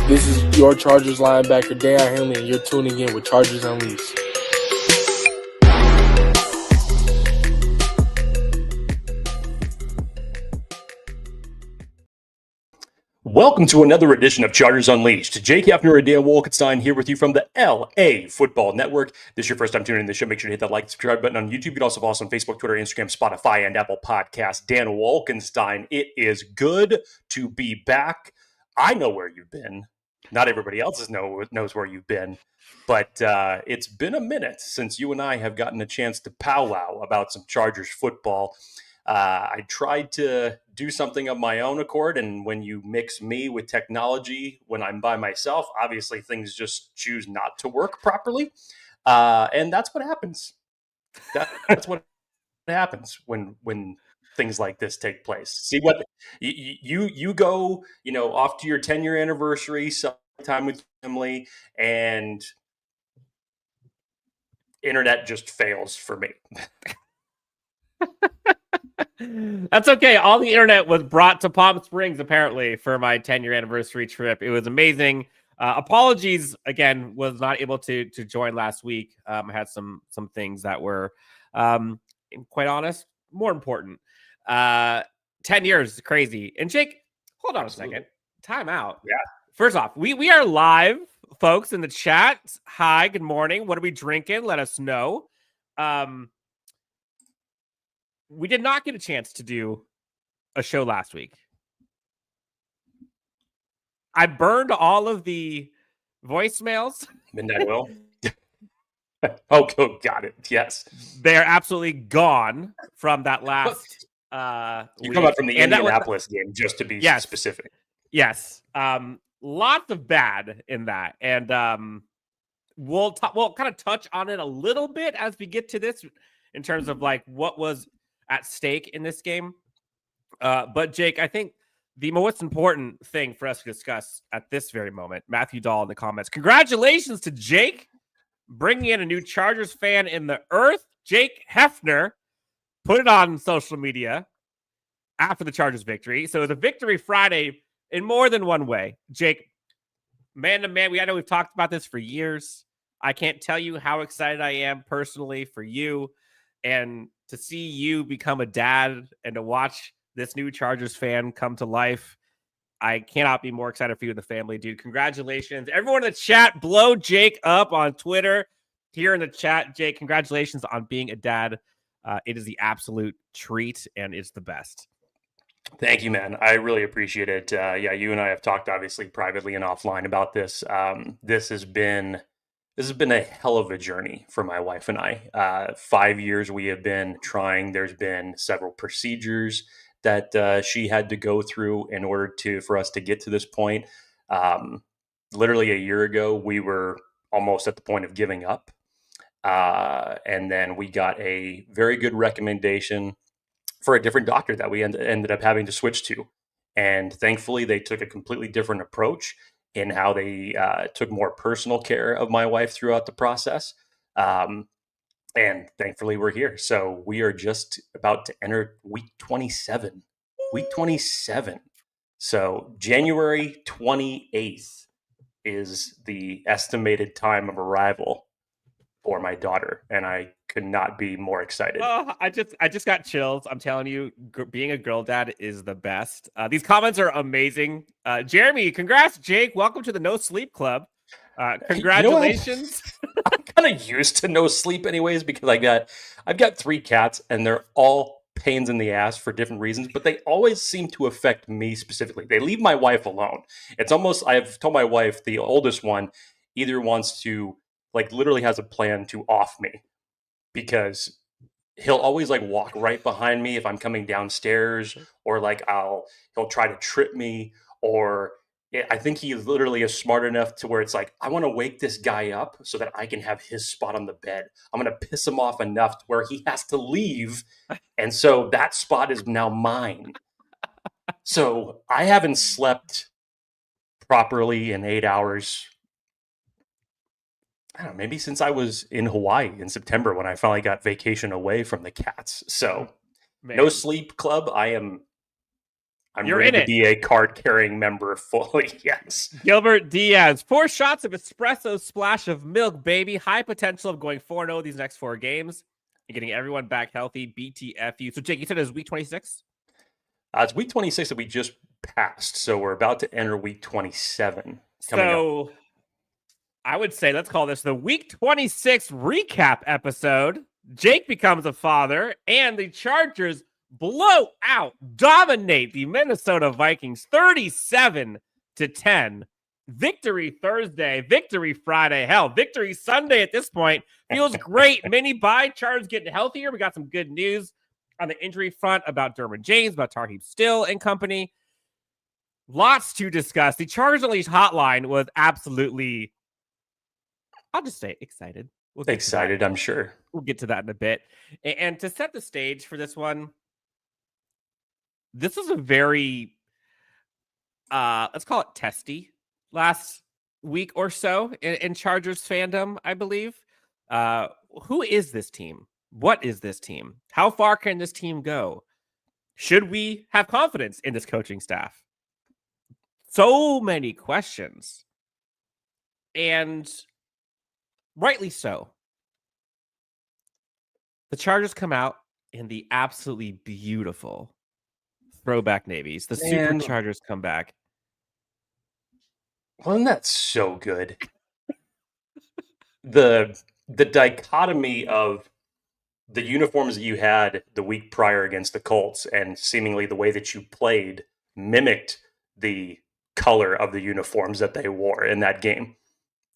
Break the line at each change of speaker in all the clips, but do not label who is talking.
This is your Chargers linebacker, Deion Henley, and you're tuning in with Chargers Unleashed.
Welcome to another edition of Chargers Unleashed. Jake Hefner and Wolkenstein here with you from the LAFB Network. If this is your first time tuning in to the show, make sure to hit that like and subscribe button on YouTube. You can also follow us on Facebook, Twitter, Instagram, Spotify, and Apple Podcasts. Dan Wolkenstein, it is good to be back. I know where you've been. Not everybody else knows where you've been, but it's been a minute since you and I have gotten a chance to powwow about some Chargers football. I tried to do something of my own accord, and when you mix me with technology when I'm by myself, obviously things just choose not to work properly, and that's what happens. That's what happens when things like this take place. See what you go, off to your 10-year anniversary, time with family, and internet just fails for me.
That's okay. All the internet was brought to Palm Springs, apparently, for my 10-year anniversary trip. It was amazing. Apologies, again, was not able to join last week. I had some things that were, quite honest, more important. 10 years is crazy. And Jake, hold on Absolutely. A second. Time out.
Yeah.
First off, we are live, folks, in the chat. Hi, good morning. What are we drinking? Let us know. We did not get a chance to do a show last week. I burned all of the voicemails.
Midnight Oil. Oh, got it. Yes.
They're absolutely gone from that last
You come out from the Indianapolis game, just to be specific.
Yes. Lots of bad in that. And we'll kind of touch on it a little bit as we get to this in terms of like what was at stake in this game. But Jake, I think the most important thing for us to discuss at this very moment, Matthew Dahl in the comments, congratulations to Jake bringing in a new Chargers fan in the earth. Jake Hefner put it on social media after the Chargers victory. So it was a victory Friday in more than one way. Jake, man to man, I know we've talked about this for years. I can't tell you how excited I am personally for you and to see you become a dad and to watch this new Chargers fan come to life. I cannot be more excited for you and the family, dude. Congratulations. Everyone in the chat, blow Jake up on Twitter. Here in the chat, Jake, congratulations on being a dad. It is the absolute treat, and it's the best.
Thank you, man. I really appreciate it. You and I have talked, obviously, privately and offline about this. This has been a hell of a journey for my wife and I. 5 years we have been trying. There's been several procedures that she had to go through in order for us to get to this point. Literally a year ago, we were almost at the point of giving up. And then we got a very good recommendation for a different doctor that we ended up having to switch to. And thankfully, they took a completely different approach in how they took more personal care of my wife throughout the process. And thankfully, we're here. So we are just about to enter week 27. Week 27. So January 28th is the estimated time of arrival for my daughter. And I could not be more excited.
Oh, I just got chills. I'm telling you, being a girl dad is the best. These comments are amazing. Jeremy, congrats, Jake. Welcome to the No Sleep Club. Congratulations.
I'm kind of used to no sleep anyways, because I've got 3 cats and they're all pains in the ass for different reasons, but they always seem to affect me specifically. They leave my wife alone. It's almost, I've told my wife, the oldest one either wants to, like, literally has a plan to off me, because he'll always like walk right behind me if I'm coming downstairs, or like he'll try to trip me, or I think he literally is smart enough to where it's like, I want to wake this guy up so that I can have his spot on the bed. I'm going to piss him off enough to where he has to leave. And so that spot is now mine. So I haven't slept properly in 8 hours. I don't know, maybe since I was in Hawaii in September when I finally got vacation away from the cats. So No Sleep Club. I'm
You're
ready
in
to
it.
be a card-carrying member fully. Yes.
Gilbert Diaz, 4 shots of espresso, splash of milk, baby. High potential of going 4-0 these next 4 games and getting everyone back healthy. BTFU. So, Jake, you said it was week 26?
It's week 26 that we just passed, so we're about to enter week 27 coming up.
So, I would say let's call this the week 26 recap episode. Jake becomes a father, and the Chargers blow out, dominate the Minnesota Vikings 37-10. Victory Thursday, victory Friday, hell, victory Sunday at this point. Feels great. Mini bye, Chargers getting healthier. We got some good news on the injury front about Derwin James, about Tarheeb Still and company. Lots to discuss. The Chargers Unleashed hotline was absolutely, I'll just say excited.
Excited, I'm sure.
We'll get to that in a bit. And to set the stage for this one, this was a very, let's call it testy last week or so in Chargers fandom, I believe. Who is this team? What is this team? How far can this team go? Should we have confidence in this coaching staff? So many questions. And rightly so. The Chargers come out in the absolutely beautiful throwback navies. The Superchargers come back.
Wasn't that so good? The dichotomy of the uniforms that you had the week prior against the Colts and seemingly the way that you played mimicked the color of the uniforms that they wore in that game.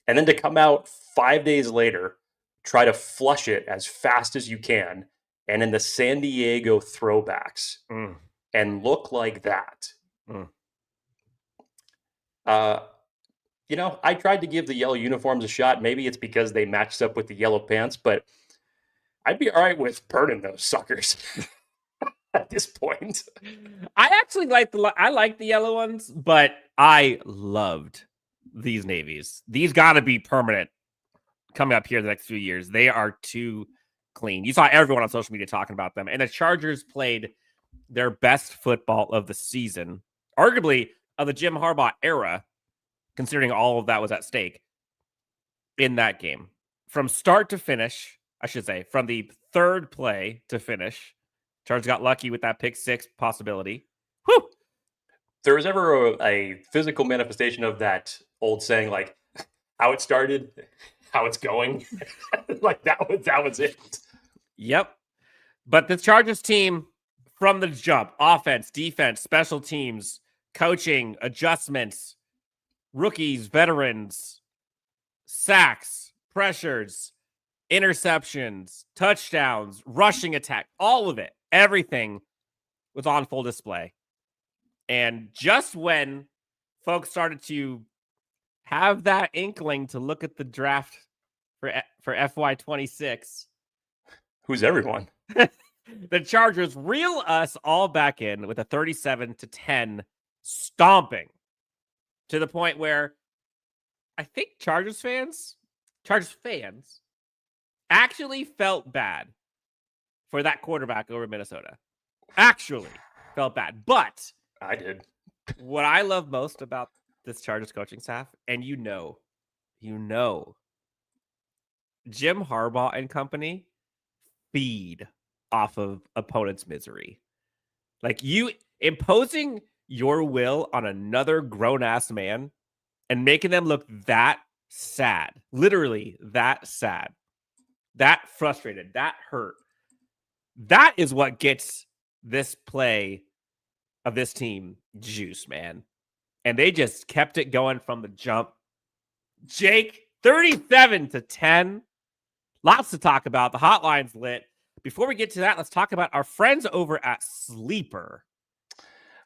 And then to come out 5 days later, try to flush it as fast as you can, and in the San Diego throwbacks, and look like that. I tried to give the yellow uniforms a shot. Maybe it's because they matched up with the yellow pants, but I'd be all right with burning those suckers at this point.
I actually like the yellow ones, but I loved these navies. These got to be permanent coming up here the next few years. They are too clean. You saw everyone on social media talking about them. And the Chargers played their best football of the season, arguably of the Jim Harbaugh era, considering all of that was at stake in that game. From start to finish, I should say, from the third play to finish, Chargers got lucky with that pick 6 possibility. Whew!
There was ever a physical manifestation of that old saying, like, how it started, how it's going. Like that was it.
Yep. But the Chargers team from the jump, offense, defense, special teams, coaching, adjustments, rookies, veterans, sacks, pressures, interceptions, touchdowns, rushing attack, all of it, everything was on full display. And just when folks started to have that inkling to look at the draft for FY26.
Who's everyone?
The Chargers reel us all back in with a 37-10 stomping to the point where I think Chargers fans actually felt bad for that quarterback over Minnesota. Actually felt bad. But
I did.
What I love most about this Chargers coaching staff, and you know, Jim Harbaugh and company feed off of opponents' misery. Like you imposing your will on another grown-ass man and making them look that sad, literally that sad, that frustrated, that hurt. That is what gets this play of this team juice, man. And they just kept it going from the jump. Jake, 37-10. Lots to talk about. The hotline's lit. Before we get to that, let's talk about our friends over at Sleeper.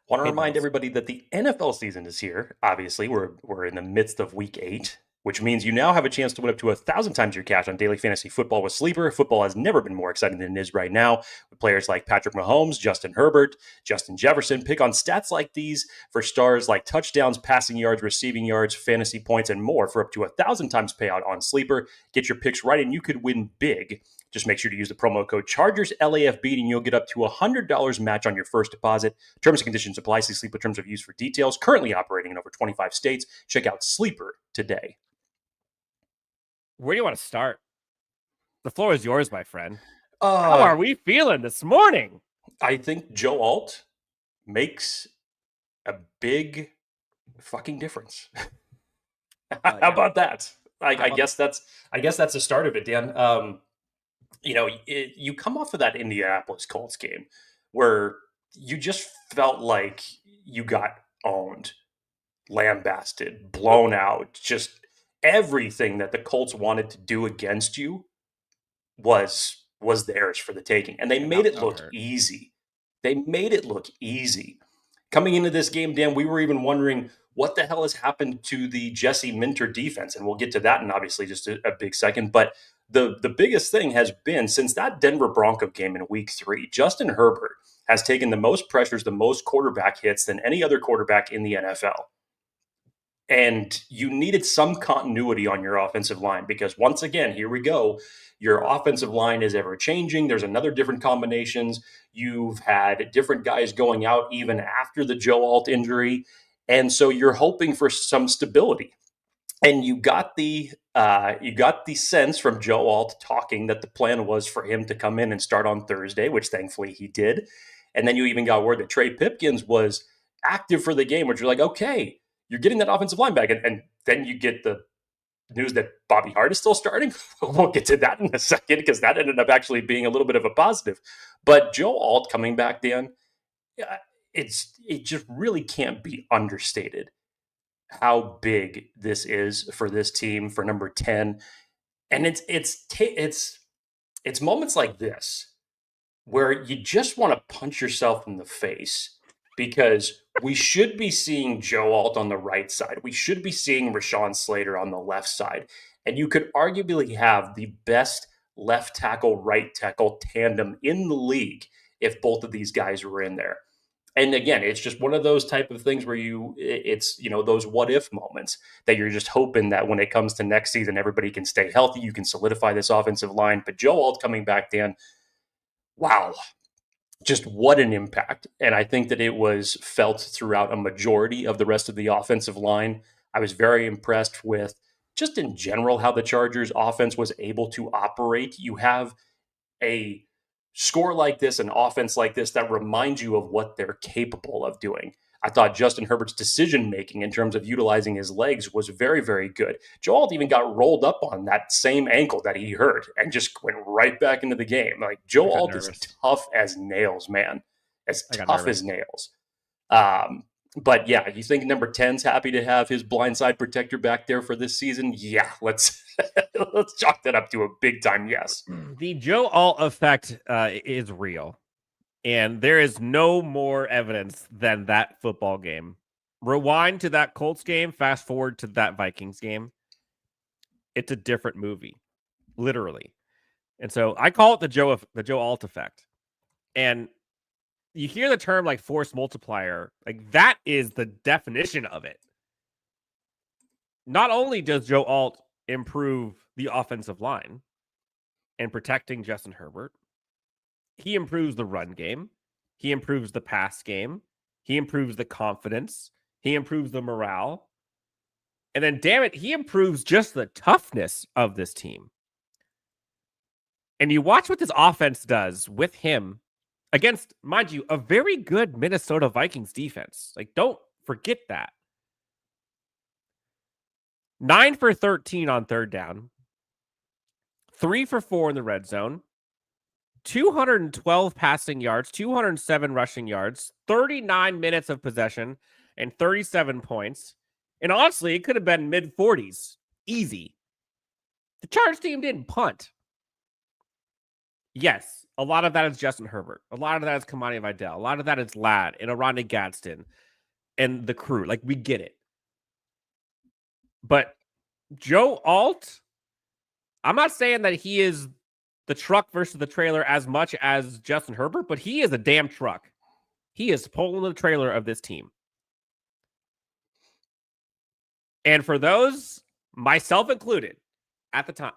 Want to remind everybody that the NFL season is here. Obviously, we're in the midst of week 8, which means you now have a chance to win up to 1,000 times your cash on daily fantasy football with Sleeper. Football has never been more exciting than it is right now, with players like Patrick Mahomes, Justin Herbert, Justin Jefferson. Pick on stats like these for stars like touchdowns, passing yards, receiving yards, fantasy points, and more for up to 1,000 times payout on Sleeper. Get your picks right, and you could win big. Just make sure to use the promo code ChargersLAFB and you'll get up to $100 match on your first deposit. Terms and conditions apply. See Sleeper terms of use for details. Currently operating in over 25 states. Check out Sleeper today.
Where do you want to start? The floor is yours, my friend. How are we feeling this morning?
I think Joe Alt makes a big fucking difference. How about that? I guess that's the start of it, Dan. You come off of that Indianapolis Colts game where you just felt like you got owned, lambasted, blown out. Just everything that the Colts wanted to do against you was theirs for the taking, and they made it look easy. Coming into this game, Dan, we were even wondering what the hell has happened to the Jesse Minter defense, and we'll get to that in obviously just a big second. But the biggest thing has been since that Denver Bronco game in Week 3, Justin Herbert has taken the most pressures, the most quarterback hits than any other quarterback in the NFL. And you needed some continuity on your offensive line because once again, here we go. Your offensive line is ever changing. There's another different combinations. You've had different guys going out even after the Joe Alt injury. And so you're hoping for some stability. And you got the sense from Joe Alt talking that the plan was for him to come in and start on Thursday, which thankfully he did. And then you even got word that Trey Pipkins was active for the game, which you're like, okay, you're getting that offensive line back. And then you get the news that Bobby Hart is still starting. We'll get to that in a second because that ended up actually being a little bit of a positive. But Joe Alt coming back, Dan, it just really can't be understated how big this is for this team, for number 10. And it's moments like this where you just want to punch yourself in the face because we should be seeing Joe Alt on the right side. We should be seeing Rashawn Slater on the left side. And you could arguably have the best left tackle, right tackle tandem in the league if both of these guys were in there. And again, it's just one of those type of things where it's those what if moments that you're just hoping that when it comes to next season, everybody can stay healthy. You can solidify this offensive line. But Joe Alt coming back, Dan, wow. Just what an impact. And I think that it was felt throughout a majority of the rest of the offensive line. I was very impressed with just in general how the Chargers offense was able to operate. You have a score like this, an offense like this that reminds you of what they're capable of doing. I thought Justin Herbert's decision-making in terms of utilizing his legs was very, very good. Joe Alt even got rolled up on that same ankle that he hurt and just went right back into the game. Like Joe Alt is tough as nails, man. As tough as nails. But yeah, you think number 10's happy to have his blindside protector back there for this season? Yeah, let's chalk that up to a big time yes.
The Joe Alt effect is real. And there is no more evidence than that football game. Rewind to that Colts game, fast forward to that Vikings game. It's a different movie, literally. And so I call it the Joe Alt effect. And you hear the term like force multiplier, like that is the definition of it. Not only does Joe Alt improve the offensive line and protecting Justin Herbert, he improves the run game. He improves the pass game. He improves the confidence. He improves the morale. And then, damn it, he improves just the toughness of this team. And you watch what this offense does with him against, mind you, a very good Minnesota Vikings defense. Like, don't forget that. 9 for 13 on third down. 3 for 4 in the red zone. 212 passing yards, 207 rushing yards, 39 minutes of possession, and 37 points. And honestly, it could have been mid-40s. Easy. The Chargers team didn't punt. Yes, a lot of that is Justin Herbert. A lot of that is Kamani Vidal. A lot of that is Ladd and Aranda Gadsden and the crew. Like, we get it. But Joe Alt, I'm not saying that he is the truck versus the trailer as much as Justin Herbert, but he is a damn truck. He is pulling the trailer of this team. And for those, myself included, at the time,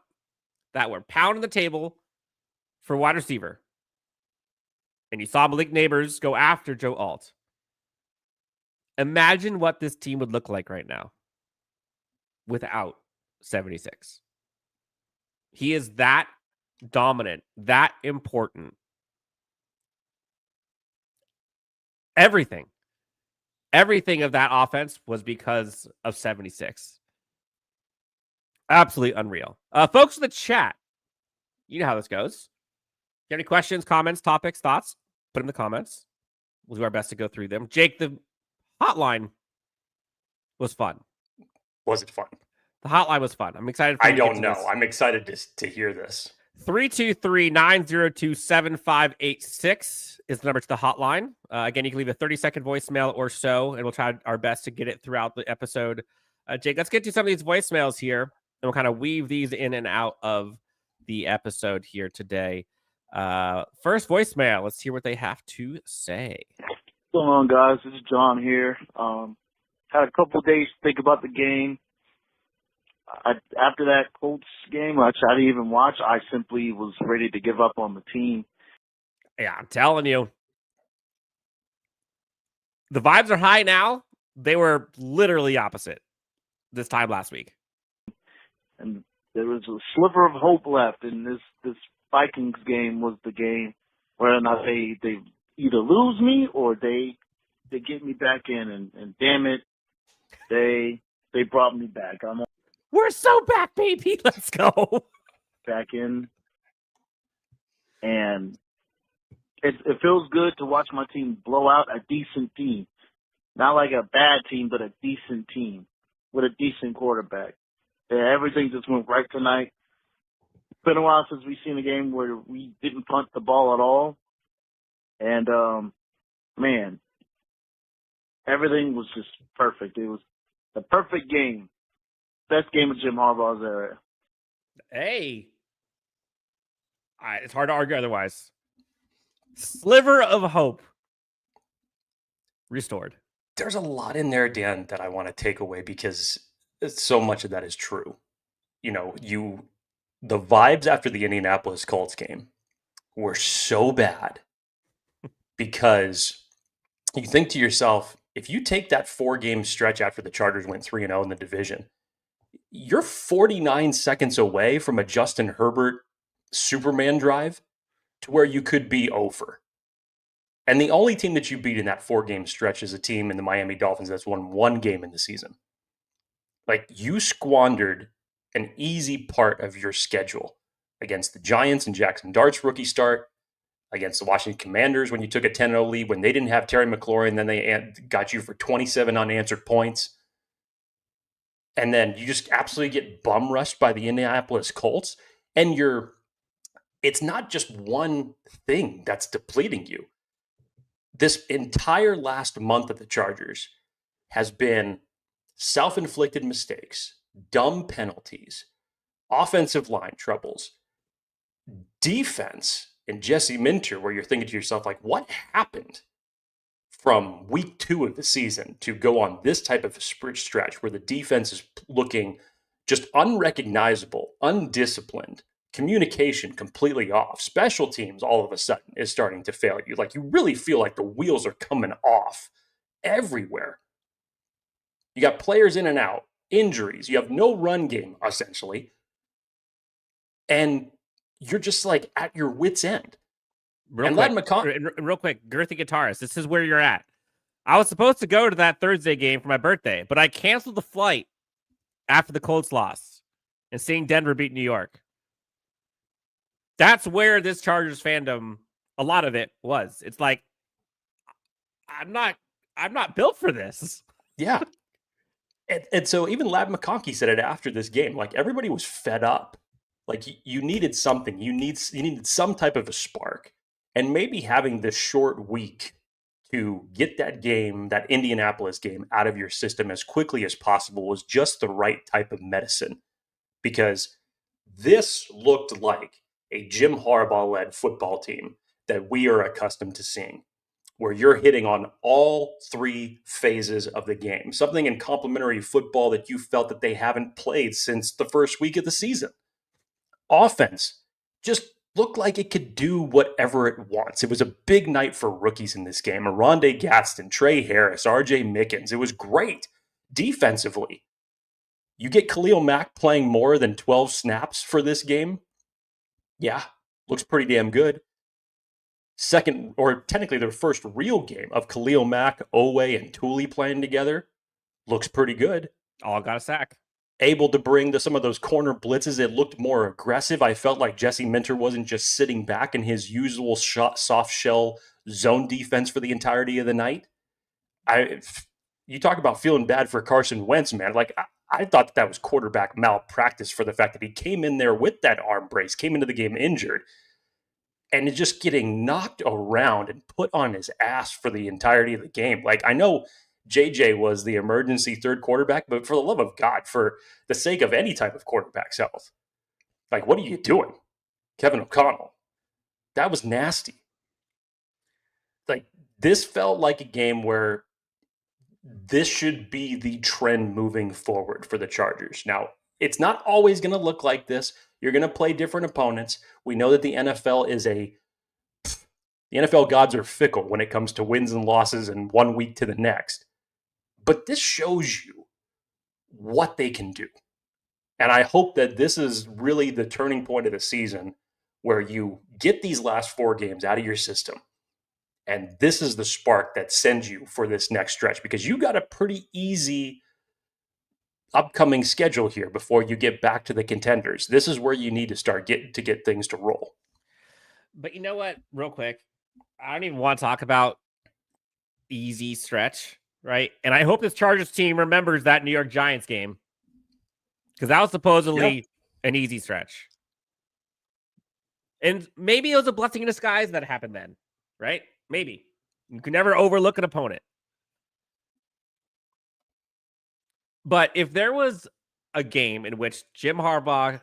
that were pounding the table for wide receiver, and you saw Malik Neighbors go after Joe Alt, imagine what this team would look like right now without 76. He is that dominant, that important. Everything of that offense was because of 76. Absolutely unreal. Folks in the chat, you know how this goes. If you have any questions, comments, topics, thoughts, put them in the comments. We'll do our best to go through them. Jake, the hotline was fun.
Was it fun?
The hotline was fun. I'm excited.
I don't know. I'm excited to hear this.
323-902-7586 is the number to the hotline. Again, you can leave a 30-second voicemail or so, and we'll try our best to get it throughout the episode. Jake, let's get to some of these voicemails here, and we'll kind of weave these in and out of the episode here today. First voicemail. Let's hear what they have to say.
What's going on, guys? This is John here. Had a couple of days to think about the game. After that Colts game, which I didn't even watch, I simply was ready to give up on the team.
Yeah, I'm telling you. The vibes are high now. They were literally opposite this time last week.
And there was a sliver of hope left, and this Vikings game was the game where or not they either lose me or they get me back in, and damn it, they brought me back.
We're so back, baby. Let's go.
Back in. And it feels good to watch my team blow out a decent team. Not like a bad team, but a decent team with a decent quarterback. Yeah, everything just went right tonight. It's been a while since we've seen a game where we didn't punt the ball at all. And, man, everything was just perfect. It was the perfect game. Best game of Jim Harbaugh's era.
Hey. It's hard to argue otherwise. Sliver of hope restored.
There's a lot in there, Dan, that I want to take away because so much of that is true. You know, the vibes after the Indianapolis Colts game were so bad because you think to yourself, if you take that 4-game stretch after the Chargers went 3-0 in the division, you're 49 seconds away from a Justin Herbert Superman drive to where you could be over. And the only team that you beat in that 4-game stretch is a team in the Miami Dolphins that's won 1 game in the season. Like, you squandered an easy part of your schedule against the Giants and Jackson Dart's rookie start, against the Washington Commanders when you took a 10-0 lead when they didn't have Terry McLaurin, then they got you for 27 unanswered points. And then you just absolutely get bum rushed by the Indianapolis Colts. And it's not just one thing that's depleting you. This entire last month of the Chargers has been self-inflicted mistakes, dumb penalties, offensive line troubles, defense, and Jesse Minter, where you're thinking to yourself, like, what happened from week 2 of the season to go on this type of a stretch where the defense is looking just unrecognizable, undisciplined, communication completely off, special teams all of a sudden is starting to fail you. Like, you really feel like the wheels are coming off everywhere. You got players in and out, injuries, you have no run game, essentially. And you're just like at your wit's end.
Real quick, Girthy Guitarist, this is where you're at. I was supposed to go to that Thursday game for my birthday, but I canceled the flight after the Colts lost and seeing Denver beat New York. That's where this Chargers fandom, a lot of it was. It's like, I'm not built for this.
Yeah. And so even Lab McConkey said it after this game. Like, everybody was fed up. Like, you needed something. You needed some type of a spark. And maybe having this short week to get that game, that Indianapolis game, out of your system as quickly as possible was just the right type of medicine. Because this looked like a Jim Harbaugh-led football team that we are accustomed to seeing, where you're hitting on all 3 phases of the game, something in complementary football that you felt that they haven't played since the first week of the season. Offense, just looked like it could do whatever it wants. It was a big night for rookies in this game. Aronde Gadsden, Trey Harris, RJ Mickens. It was great defensively. You get Khalil Mack playing more than 12 snaps for this game. Yeah, looks pretty damn good. Second, or technically their first real game of Khalil Mack, Owe, and Tooley playing together. Looks pretty good.
All got a sack.
Able to bring some of those corner blitzes. It looked more aggressive. I felt like Jesse Minter wasn't just sitting back in his usual soft shell zone defense for the entirety of the night. You talk about feeling bad for Carson Wentz, man. Like, I thought that was quarterback malpractice for the fact that he came in there with that arm brace, came into the game injured, and just getting knocked around and put on his ass for the entirety of the game. Like, I know JJ was the emergency third quarterback, but for the love of God, for the sake of any type of quarterback's health, like, what are you doing, Kevin O'Connell? That was nasty. Like, this felt like a game where this should be the trend moving forward for the Chargers. Now, it's not always going to look like this. You're going to play different opponents. We know that the NFL gods are fickle when it comes to wins and losses and 1 week to the next. But this shows you what they can do. And I hope that this is really the turning point of the season where you get these last 4 games out of your system. And this is the spark that sends you for this next stretch, because you got a pretty easy upcoming schedule here before you get back to the contenders. This is where you need to start to get things to roll.
But you know what? Real quick, I don't even want to talk about easy stretch, right? And I hope this Chargers team remembers that New York Giants game, because that was supposedly an easy stretch. And maybe it was a blessing in disguise that happened then, right? Maybe. You can never overlook an opponent. But if there was a game in which Jim Harbaugh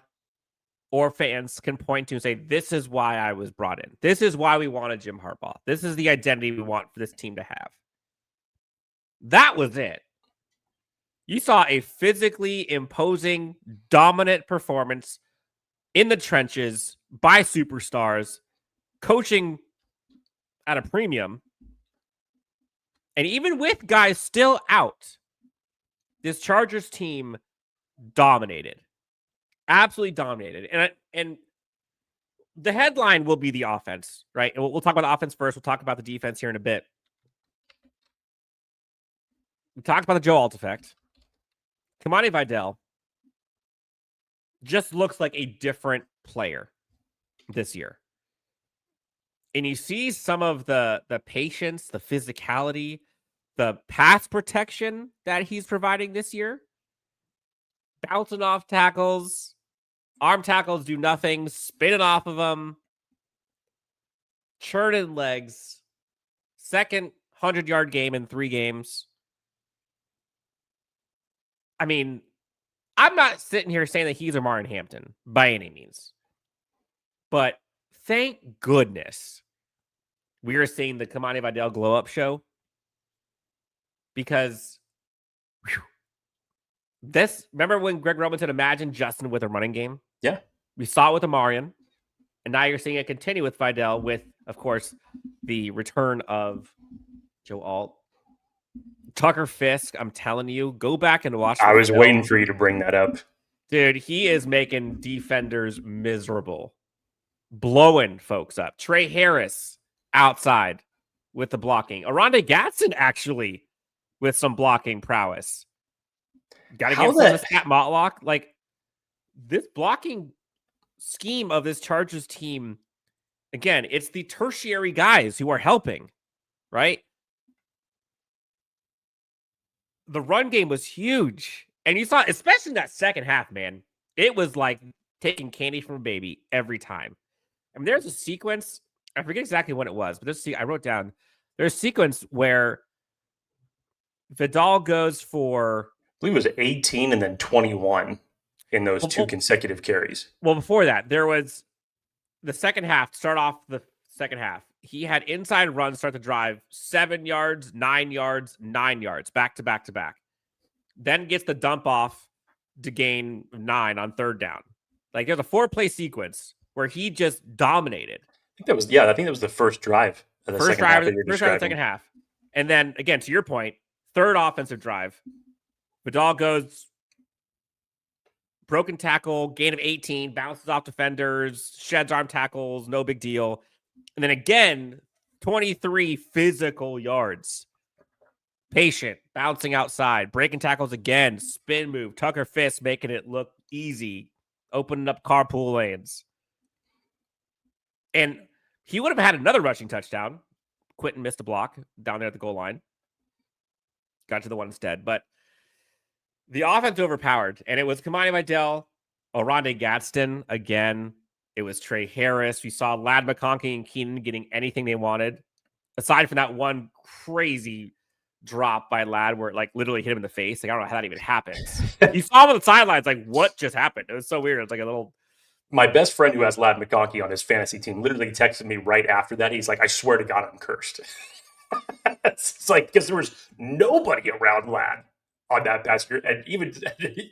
or fans can point to and say, this is why I was brought in, this is why we wanted Jim Harbaugh, this is the identity we want for this team to have, that was it. You saw a physically imposing, dominant performance in the trenches by superstars, coaching at a premium. And even with guys still out, this Chargers team dominated. Absolutely dominated. And the headline will be the offense, right? And we'll talk about the offense first. We'll talk about the defense here in a bit. We talked about the Joe Alt effect. Kamani Vidal just looks like a different player this year. And you see some of the patience, the physicality, the pass protection that he's providing this year. Bouncing off tackles, arm tackles do nothing, spinning off of them, churning legs. Second 100-yard game in 3 games. I mean, I'm not sitting here saying that he's Omarion Hampton by any means. But thank goodness we are seeing the Kamani Vidal glow up show, because remember when Greg Roman said, imagine Justin with a running game?
Yeah.
We saw it with Omarion, and now you're seeing it continue with Vidal with, of course, the return of Joe Alt. Tucker Fisk, I'm telling you, go back and watch.
I was waiting for you to bring that up.
Dude, he is making defenders miserable. Blowing folks up. Trey Harris outside with the blocking. Aronde Gadsden actually with some blocking prowess. Got to give some of this Pat Motlock. Like, this blocking scheme of this Chargers team, again, it's the tertiary guys who are helping, right? The run game was huge. And you saw, especially in that second half, man, it was like taking candy from a baby every time. I mean, there's a sequence, I forget exactly what it was, but I wrote down, there's a sequence where Vidal goes for,
I believe it was 18 and then 21 in those 2 consecutive carries.
Well, before that, there was the second half, start off the second half. He had inside runs start the drive, 7 yards, 9 yards, 9 yards, back to back to back. Then gets the dump off to gain 9 on third down. Like, there's a 4-play sequence where he just dominated.
I think that was the first drive of the second half that you're
First drive of the
describing.
second half. And then, again, to your point, third offensive drive. Vidal goes broken tackle, gain of 18, bounces off defenders, sheds arm tackles, no big deal. And then again, 23 physical yards. Patient, bouncing outside, breaking tackles again, spin move, Tucker fist, making it look easy, opening up carpool lanes. And he would have had another rushing touchdown. Quentin missed a block down there at the goal line. Got to the one instead. But the offense overpowered, and it was Kamani Vidal, Oronde Gadsden again. It was Trey Harris. We saw Ladd McConkey and Keenan getting anything they wanted. Aside from that one crazy drop by Ladd where it like literally hit him in the face. Like, I don't know how that even happens. You saw him on the sidelines, like, what just happened? It was so weird. It's like a little...
My best friend who has Ladd McConkey on his fantasy team literally texted me right after that. He's like, I swear to God, I'm cursed. It's like, because there was nobody around Ladd on that pass. And even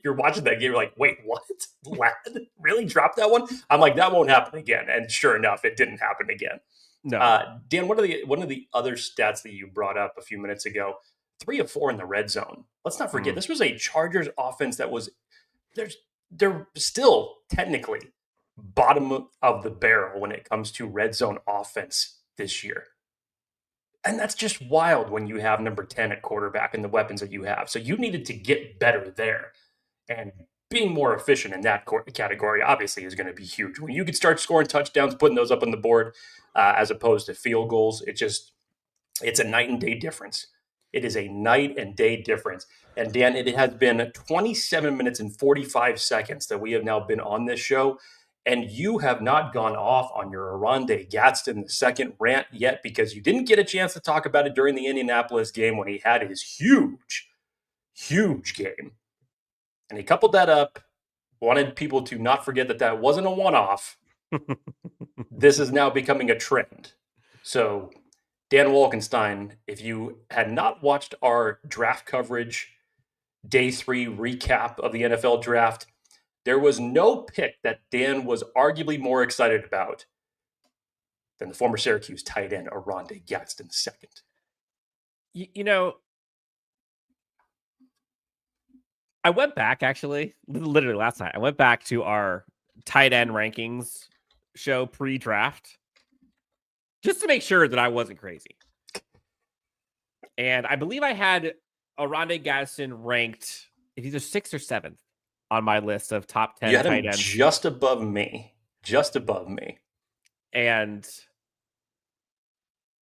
you're watching that game, you're like, wait, what? Ladd really dropped that one? I'm like, that won't happen again. And sure enough, it didn't happen again.
No.
Dan, one of the other stats that you brought up a few minutes ago, 3 of 4 in the red zone. Let's not forget, this was a Chargers offense that was, they're still technically bottom of the barrel when it comes to red zone offense this year. And that's just wild when you have number 10 at quarterback and the weapons that you have. So you needed to get better there. And being more efficient in that category obviously is going to be huge. When you could start scoring touchdowns, putting those up on the board as opposed to field goals, it's a night and day difference. It is a night and day difference. And Dan, it has been 27 minutes and 45 seconds that we have now been on this show. And you have not gone off on your Oronde Gadsden II rant yet because you didn't get a chance to talk about it during the Indianapolis game when he had his huge game. And he coupled that up, wanted people to not forget that wasn't a one-off. This is now becoming a trend. So, Dan Wolkenstein, if you had not watched our draft coverage, day 3 recap of the NFL draft, there was no pick that Dan was arguably more excited about than the former Syracuse tight end, Oronde Gadsden II.
You know, I went back, actually, literally last night. I went back to our tight end rankings show pre-draft just to make sure that I wasn't crazy. And I believe I had Oronde Gadsden ranked either 6th or 7th on my list of top 10 tight ends.
Just above me.
And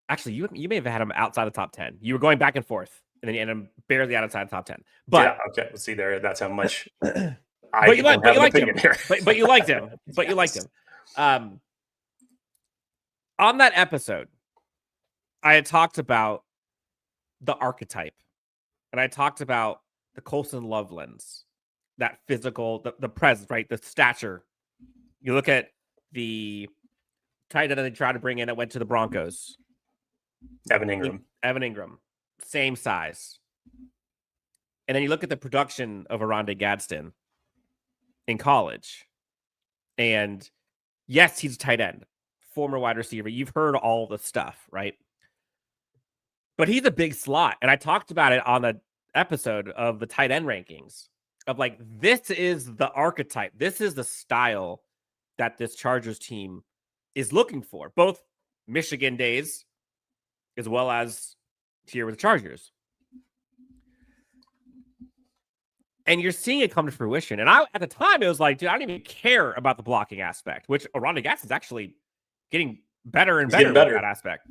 actually, you may have had him outside the top 10. You were going back and forth, and then you ended him barely outside the top 10. But
yeah, okay. Let's see there. That's how much
but you liked him. But you liked him. But you liked him. On that episode, I had talked about the archetype, and I talked about the Colson Lovelands, that physical, the presence, right? The stature. You look at the tight end that they tried to bring in that went to the Broncos.
Evan Ingram.
Same size. And then you look at the production of Oronde Gadsden in college. And yes, he's a tight end, former wide receiver. You've heard all the stuff, right? But he's a big slot. And I talked about it on the episode of the tight end rankings of like, this is the archetype. This is the style that this Chargers team is looking for, both Michigan days as well as here with the Chargers. And you're seeing it come to fruition. And at the time, it was like, dude, I don't even care about the blocking aspect, which Oronde Gadsden is actually getting better and better with that aspect.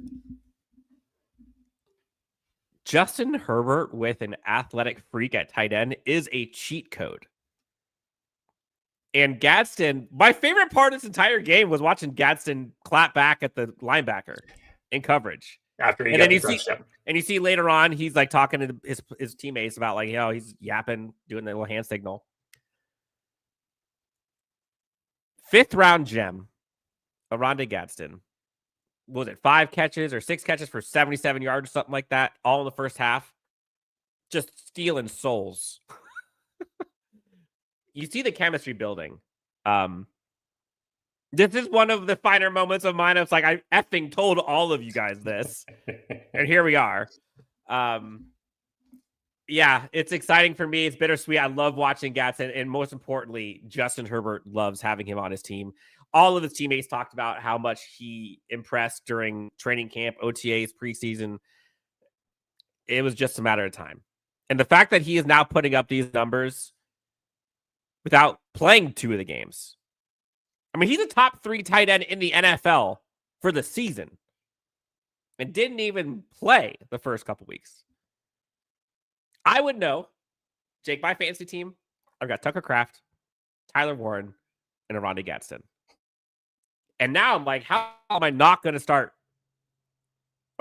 Justin Herbert with an athletic freak at tight end is a cheat code. And Gadsden, my favorite part of this entire game was watching Gadsden clap back at the linebacker in coverage.
After he got the touchdown.
And you see later on, he's like talking to his teammates about like, he's yapping, doing the little hand signal. 5th round gem, Oronde Gadsden. What was it, 5 catches or 6 catches for 77 yards or something like that, all in the first half? Just stealing souls. You see the chemistry building. This is one of the finer moments of mine. It's like, I effing told all of you guys this. And here we are. Yeah, it's exciting for me. It's bittersweet. I love watching Gadsden. And most importantly, Justin Herbert loves having him on his team. All of his teammates talked about how much he impressed during training camp, OTAs, preseason. It was just a matter of time. And the fact that he is now putting up these numbers without playing 2 of the games. I mean, he's a top 3 tight end in the NFL for the season and didn't even play the first couple weeks. I would know, Jake, my fantasy team, I've got Tucker Kraft, Tyler Warren, and Aranda Gadsden. And now I'm like, how am I not going to start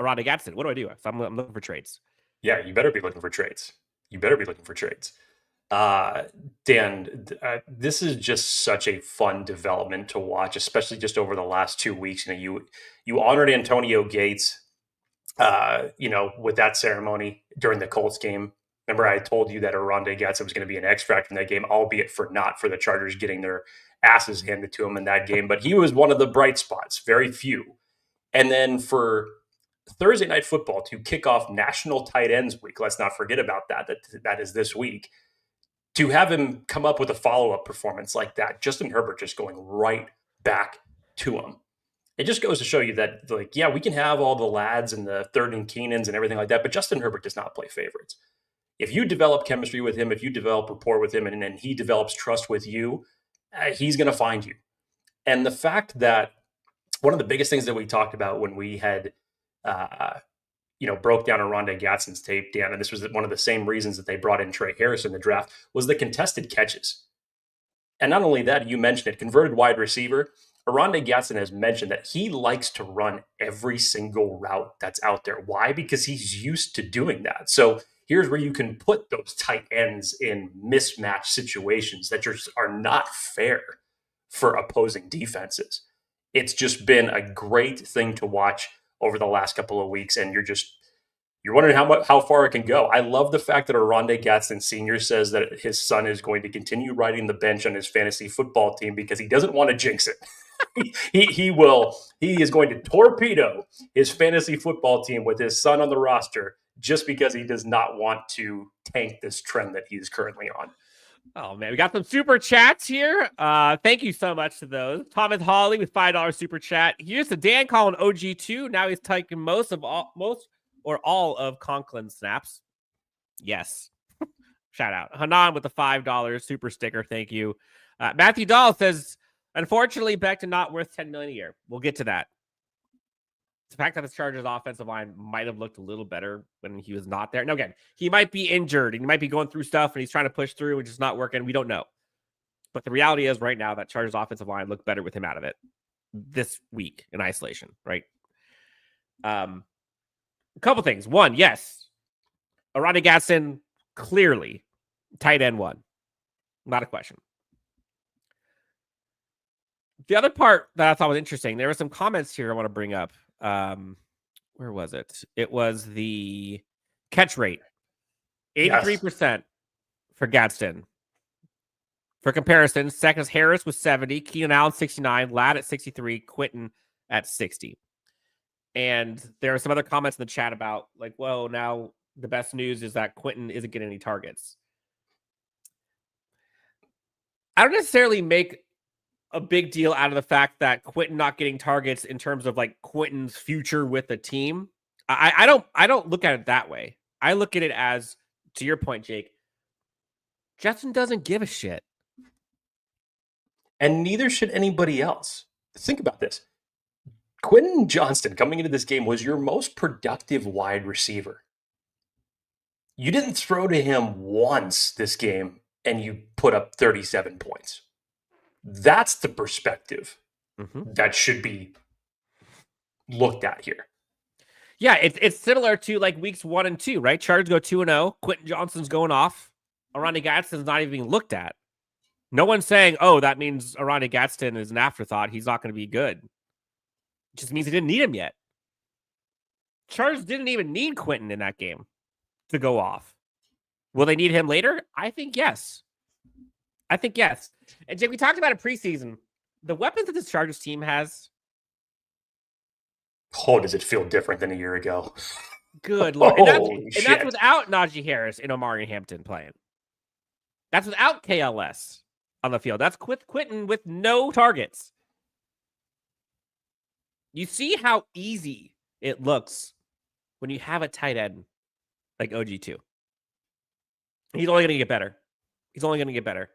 Aranda Gadsden? What do I do? I'm looking for trades.
Yeah, you better be looking for trades. Dan, this is just such a fun development to watch, especially just over the last 2 weeks. You honored Antonio Gates, with that ceremony during the Colts game. Remember, I told you that Aranda Gadsden was going to be an X factor in that game, albeit not for the Chargers getting their asses handed to them in that game. But he was one of the bright spots, very few. And then for Thursday Night Football to kick off National Tight Ends Week, let's not forget about that is this week. To have him come up with a follow-up performance like that, Justin Herbert just going right back to him. It just goes to show you that, we can have all the lads and the third and Keenans and everything like that, but Justin Herbert does not play favorites. If you develop chemistry with him, if you develop rapport with him, and then he develops trust with you, he's going to find you. And the fact that one of the biggest things that we talked about when we had, broke down Aranda Gadsden's tape, Dan, and this was one of the same reasons that they brought in Trey Harris in the draft, was the contested catches. And not only that, you mentioned it, converted wide receiver. Aranda Gadsden has mentioned that he likes to run every single route that's out there. Why? Because he's used to doing that. So here's where you can put those tight ends in mismatch situations that just are not fair for opposing defenses. It's just been a great thing to watch over the last couple of weeks, and you're wondering how far it can go. I love the fact that Aranda Gadsden Sr. says that his son is going to continue riding the bench on his fantasy football team because he doesn't want to jinx it. He is going to torpedo his fantasy football team with his son on the roster just because he does not want to tank this trend that he's currently on.
Oh, man, we got some super chats here. Thank you so much to those. Thomas Hawley with $5 super chat. Here's the Dan calling OG2. Now he's taking most or all of Conklin's snaps. Yes. Shout out. Hanan with the $5 super sticker. Thank you. Matthew Dahl says, unfortunately, Becton not worth $10 million a year. We'll get to that. The fact that the Chargers offensive line might have looked a little better when he was not there. Now, again, he might be injured and he might be going through stuff and he's trying to push through and just not working. We don't know. But the reality is right now that Chargers offensive line looked better with him out of it this week in isolation, right? A couple things. One, yes, Aranda Gadsden, clearly tight end 1. Not a question. The other part that I thought was interesting, there were some comments here I want to bring up. Where was it? It was the catch rate. 83% for Gadsden. For comparison, second is Harris with 70, Keenan Allen 69, Ladd at 63, Quentin at 60. And there are some other comments in the chat about now the best news is that Quentin isn't getting any targets. I don't necessarily make a big deal out of the fact that Quentin not getting targets in terms of Quentin's future with the team. I don't look at it that way. I look at it as, to your point, Jake, Justin doesn't give a shit.
And neither should anybody else. Think about this. Quentin Johnston coming into this game was your most productive wide receiver. You didn't throw to him once this game and you put up 37 points. That's the perspective that should be looked at here.
Yeah, it's similar to weeks 1 and 2, right? Chargers go 2-0. Quentin Johnston's going off. Aranda Gadsden's not even being looked at. No one's saying, oh, that means Aranda Gadsden is an afterthought. He's not going to be good. It just means he didn't need him yet. Chargers didn't even need Quentin in that game to go off. Will they need him later? I think yes. And Jake, we talked about it preseason. the weapons that this Chargers team has.
Oh, does it feel different than a year ago?
Good Lord. And
Holy
that's
shit.
without Najee Harris and Omari Hampton playing. That's without KLS on the field. That's Quentin with no targets. You see how easy it looks when you have a tight end like OG2. He's only going to get better. He's only going to get better.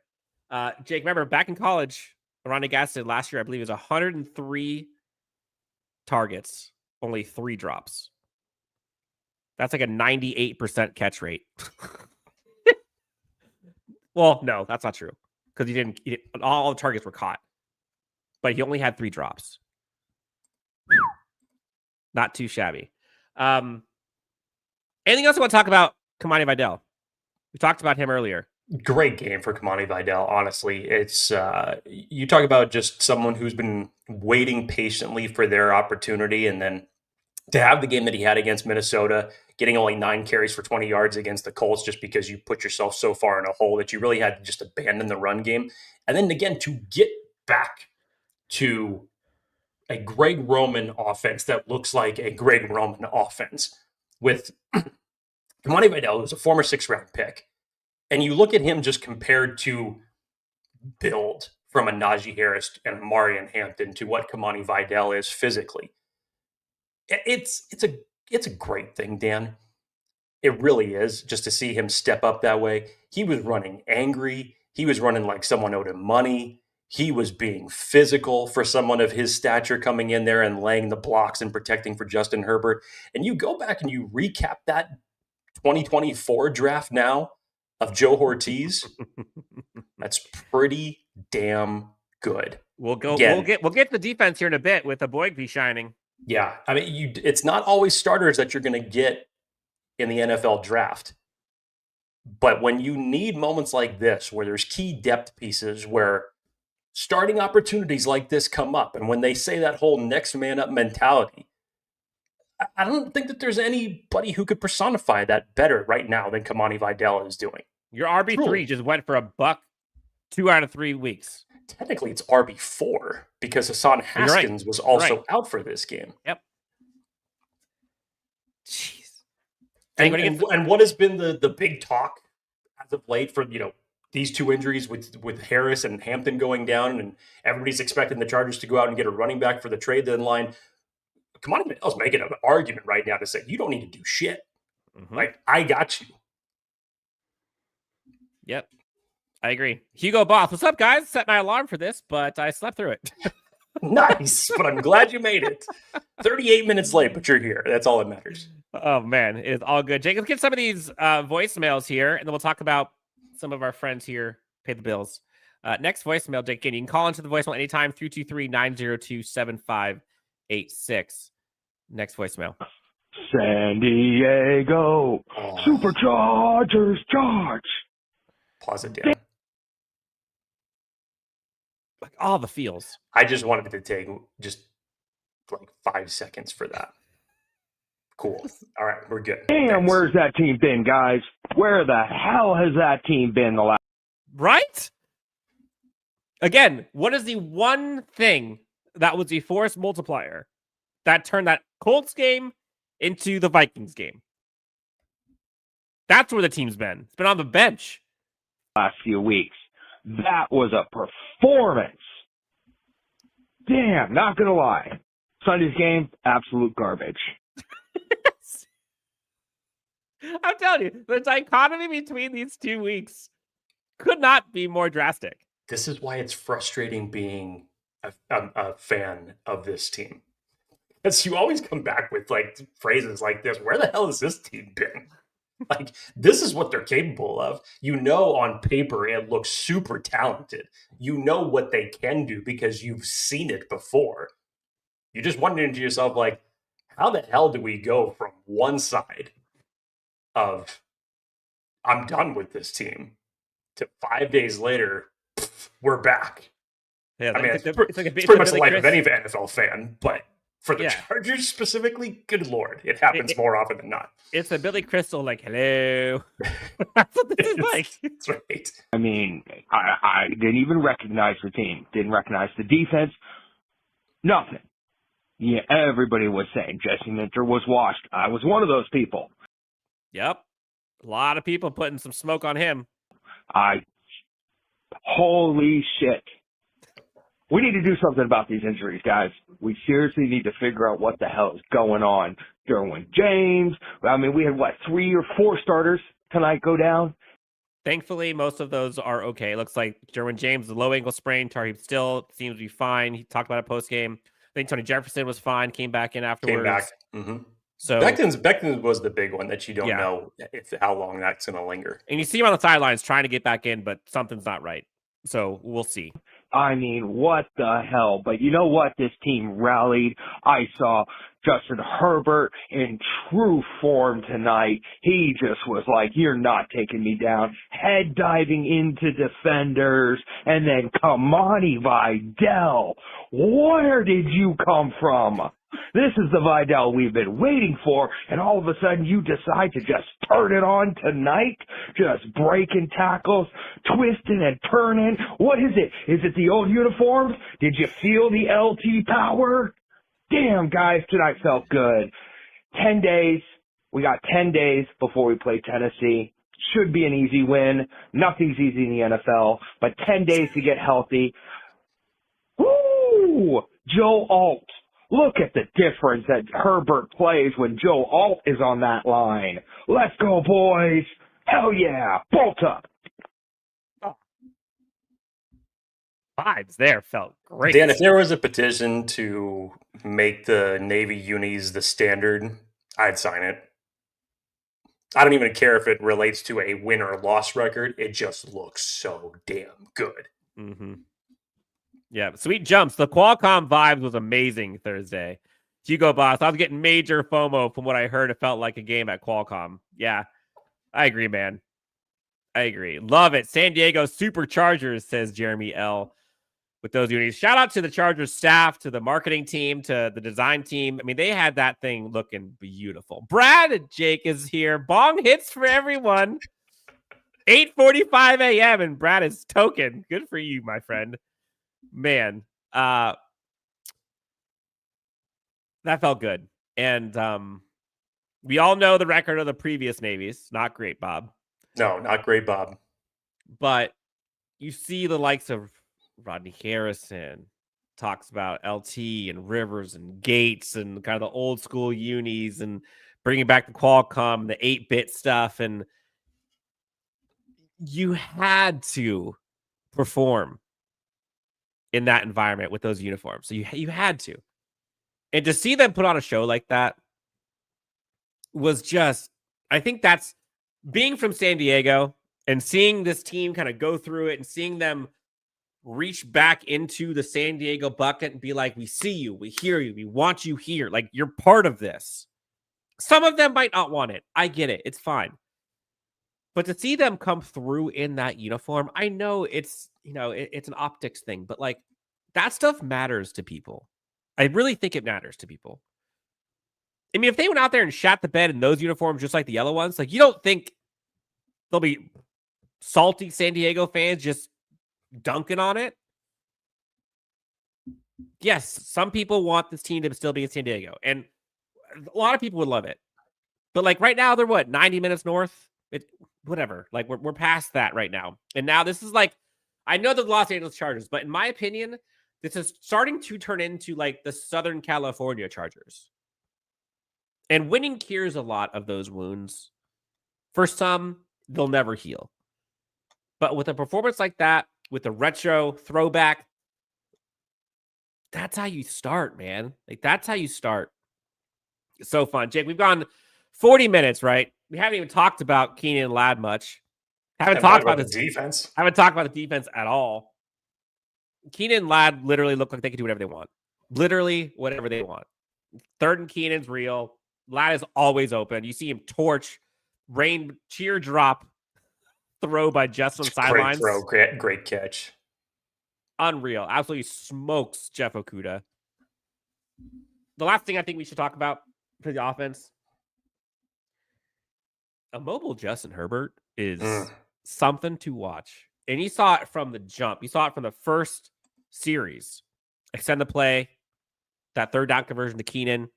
Jake, remember back in college, Ronnie Gadsden last year, I believe, it was 103 targets, only 3 drops. That's like a 98% catch rate. Well, no, that's not true because all the targets were caught, but he only had 3 drops. Not too shabby. Anything else you want to talk about Kamani Vidal? We talked about him earlier.
Great game for Kamani Vidal, honestly. It's you talk about just someone who's been waiting patiently for their opportunity, and then to have the game that he had against Minnesota, getting only 9 carries for 20 yards against the Colts just because you put yourself so far in a hole that you really had to just abandon the run game. And then again, to get back to a Greg Roman offense that looks like a Greg Roman offense with Kamani Vidal, who's a former 6th-round pick. And you look at him just compared to build from a Najee Harris and a Marion Hampton to what Kamani Vidal is physically. It's a great thing, Dan. It really is, just to see him step up that way. He was running angry. He was running like someone owed him money. He was being physical for someone of his stature, coming in there and laying the blocks and protecting for Justin Herbert. And you go back and you recap that 2024 draft now of Joe Ortiz. That's pretty damn good.
We'll
Again,
get the defense here in a bit with the Boygby shining.
Yeah, I mean, it's not always starters that you're going to get in the NFL draft. But when you need moments like this, where there's key depth pieces, where starting opportunities like this come up, and when they say that whole next man up mentality, I don't think that there's anybody who could personify that better right now than Kamani Vidal is doing.
Your RB3
Truly.
just went for $1 2 out of 3 weeks.
Technically, it's RB4 because Hassan Haskins was also out for this game.
Yep. Jeez.
And what has been the big talk as of late for, these 2 injuries with Harris and Hampton going down, and everybody's expecting the Chargers to go out and get a running back for the trade deadline. Kamani Vidal's making an argument right now to say, you don't need to do shit.
Mm-hmm.
Like, I got you.
Yep. I agree. Hugo Boss, what's up, guys? Set my alarm for this, but I slept through it.
Nice, but I'm glad you made it. 38 minutes late, but you're here. That's all that matters.
Oh, man. It is all good. Jake, let's get some of these voicemails here, and then we'll talk about some of our friends here pay the bills. Next voicemail, Jake, again, you can call into the voicemail anytime, 323-902-7586. Next voicemail.
San Diego Superchargers charge.
Pause it down.
Like all the feels.
I just wanted to take just like 5 seconds for that. Cool. All right, we're good.
Damn,
Thanks.
where's that team been, guys? Where the hell has that team been the last?
Right? Again, what is the one thing that was the force multiplier that turned that Colts game into the Vikings game? That's where the team's been. It's been on the bench.
Last few weeks. That was a performance. Damn, not gonna lie. Sunday's game, absolute garbage.
I'm telling you, the dichotomy between these 2 weeks could not be more drastic.
This is why it's frustrating being a fan of this team. Because you always come back with like phrases like this. Where the hell has this team been? Like, this is what they're capable of. On paper, it looks super talented. You know what they can do because you've seen it before. You just wonder to yourself, like, how the hell do we go from one side of I'm done with this team to 5 days later, we're back?
Yeah,
I mean,
it's
it's pretty much the life of any NFL fan, but For the
Yeah.
Chargers specifically, good Lord, it happens more often than not.
It's a Billy Crystal, like, hello. That's what this is like.
That's right.
I mean, I didn't even recognize the team. Didn't recognize the defense. Nothing. Yeah, everybody was saying Jesse Minter was washed. I was one of those people.
Yep. A lot of people putting some smoke on him.
Holy shit. We need to do something about these injuries, guys. We seriously need to figure out what the hell is going on. Derwin James. I mean, we had, 3 or 4 starters tonight go down?
Thankfully, most of those are okay. It looks like Derwin James, the low ankle sprain. Tarheeb still seems to be fine. He talked about it post game. I think Tony Jefferson was fine. Came back in afterwards.
Came back. Mm-hmm.
So
Becton was the big one that you don't know how long that's going to linger.
And you see him on the sidelines trying to get back in, but something's not right. So we'll see.
I mean, what the hell? But you know what? This team rallied. I saw Justin Herbert in true form tonight. He just was like, you're not taking me down. Head diving into defenders. And then Kamani Vidal. Where did you come from? This is the Vidal we've been waiting for, and all of a sudden you decide to just turn it on tonight? Just breaking tackles, twisting and turning? What is it? Is it the old uniforms? Did you feel the LT power? Damn, guys, tonight felt good. 10 days. We got 10 days before we play Tennessee. Should be an easy win. Nothing's easy in the NFL, but 10 days to get healthy. Woo! Joe Alt. Look at the difference that Herbert plays when Joe Alt is on that line. Let's go, boys. Hell yeah. Bolt up.
Oh. Vibes there felt great.
Dan, if there was a petition to make the Navy unis the standard, I'd sign it. I don't even care if it relates to a win or loss record. It just looks so damn good.
Mm-hmm. Yeah, sweet jumps. The Qualcomm vibes was amazing Thursday. Hugo Boss, I was getting major FOMO from what I heard. It felt like a game at Qualcomm. Yeah, I agree, man. I agree. Love it. San Diego Superchargers, says Jeremy L. with those unis. Shout out to the Chargers staff, to the marketing team, to the design team. I mean, they had that thing looking beautiful. Brad Jake is here. Bong hits for everyone. 8:45 a.m. and Brad is token. Good for you, my friend. Man, that felt good. And we all know the record of the previous Navies. Not great, Bob.
No, not great, Bob.
But you see the likes of Rodney Harrison talks about LT and Rivers and Gates and kind of the old school unis and bringing back the Qualcomm, the 8-bit stuff. And you had to perform in that environment with those uniforms. So you had to. And to see them put on a show like that was just, I think that's being from San Diego and seeing this team kind of go through it and seeing them reach back into the San Diego bucket and be like, we see you, we hear you, we want you here. Like, you're part of this. Some of them might not want it. I get it. It's fine. But to see them come through in that uniform, I know it's, it's an optics thing, but like that stuff matters to people. I really think it matters to people. I mean, if they went out there and shat the bed in those uniforms, just like the yellow ones, like you don't think there'll be salty San Diego fans just dunking on it? Yes, some people want this team to still be in San Diego, and a lot of people would love it. But like right now, they're 90 minutes north? Whatever. Like we're past that right now. And now this is like, I know the Los Angeles Chargers, but in my opinion, this is starting to turn into like the Southern California Chargers. And winning cures a lot of those wounds. For some, they'll never heal. But with a performance like that, with a retro throwback, that's how you start, man. Like that's how you start. It's so fun. Jake, we've gone 40 minutes, right? We haven't even talked about Keenan and Ladd much. Haven't talked about
the defense.
Haven't talked about the defense at all. Keenan and Ladd literally look like they can do whatever they want. Literally whatever they want. Third and Keenan's real. Ladd is always open. You see him torch, rain, teardrop throw by Justin sidelines.
Great throw, great catch.
Unreal. Absolutely smokes Jeff Okuda. the last thing I think we should talk about for the offense, a mobile Justin Herbert is something to watch. And you saw it from the jump. You saw it from the first series. Extend the play, that third down conversion to Keenan.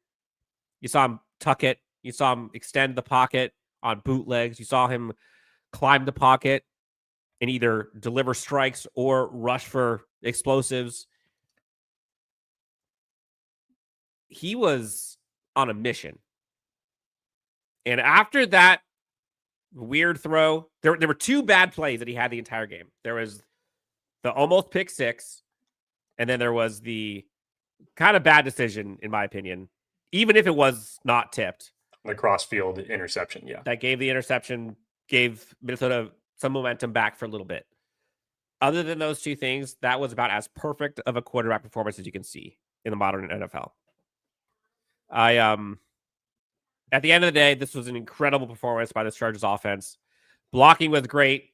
You saw him tuck it. You saw him extend the pocket on bootlegs. You saw him climb the pocket and either deliver strikes or rush for explosives. He was on a mission. And after that weird throw, there were two bad plays that he had the entire game. There was the almost pick six, and then there was the kind of bad decision, in my opinion, even if it was not tipped.
The cross-field interception, yeah.
That gave the interception, gave Minnesota some momentum back for a little bit. Other than those two things, that was about as perfect of a quarterback performance as you can see in the modern NFL. At the end of the day, this was an incredible performance by this Chargers offense. Blocking was great,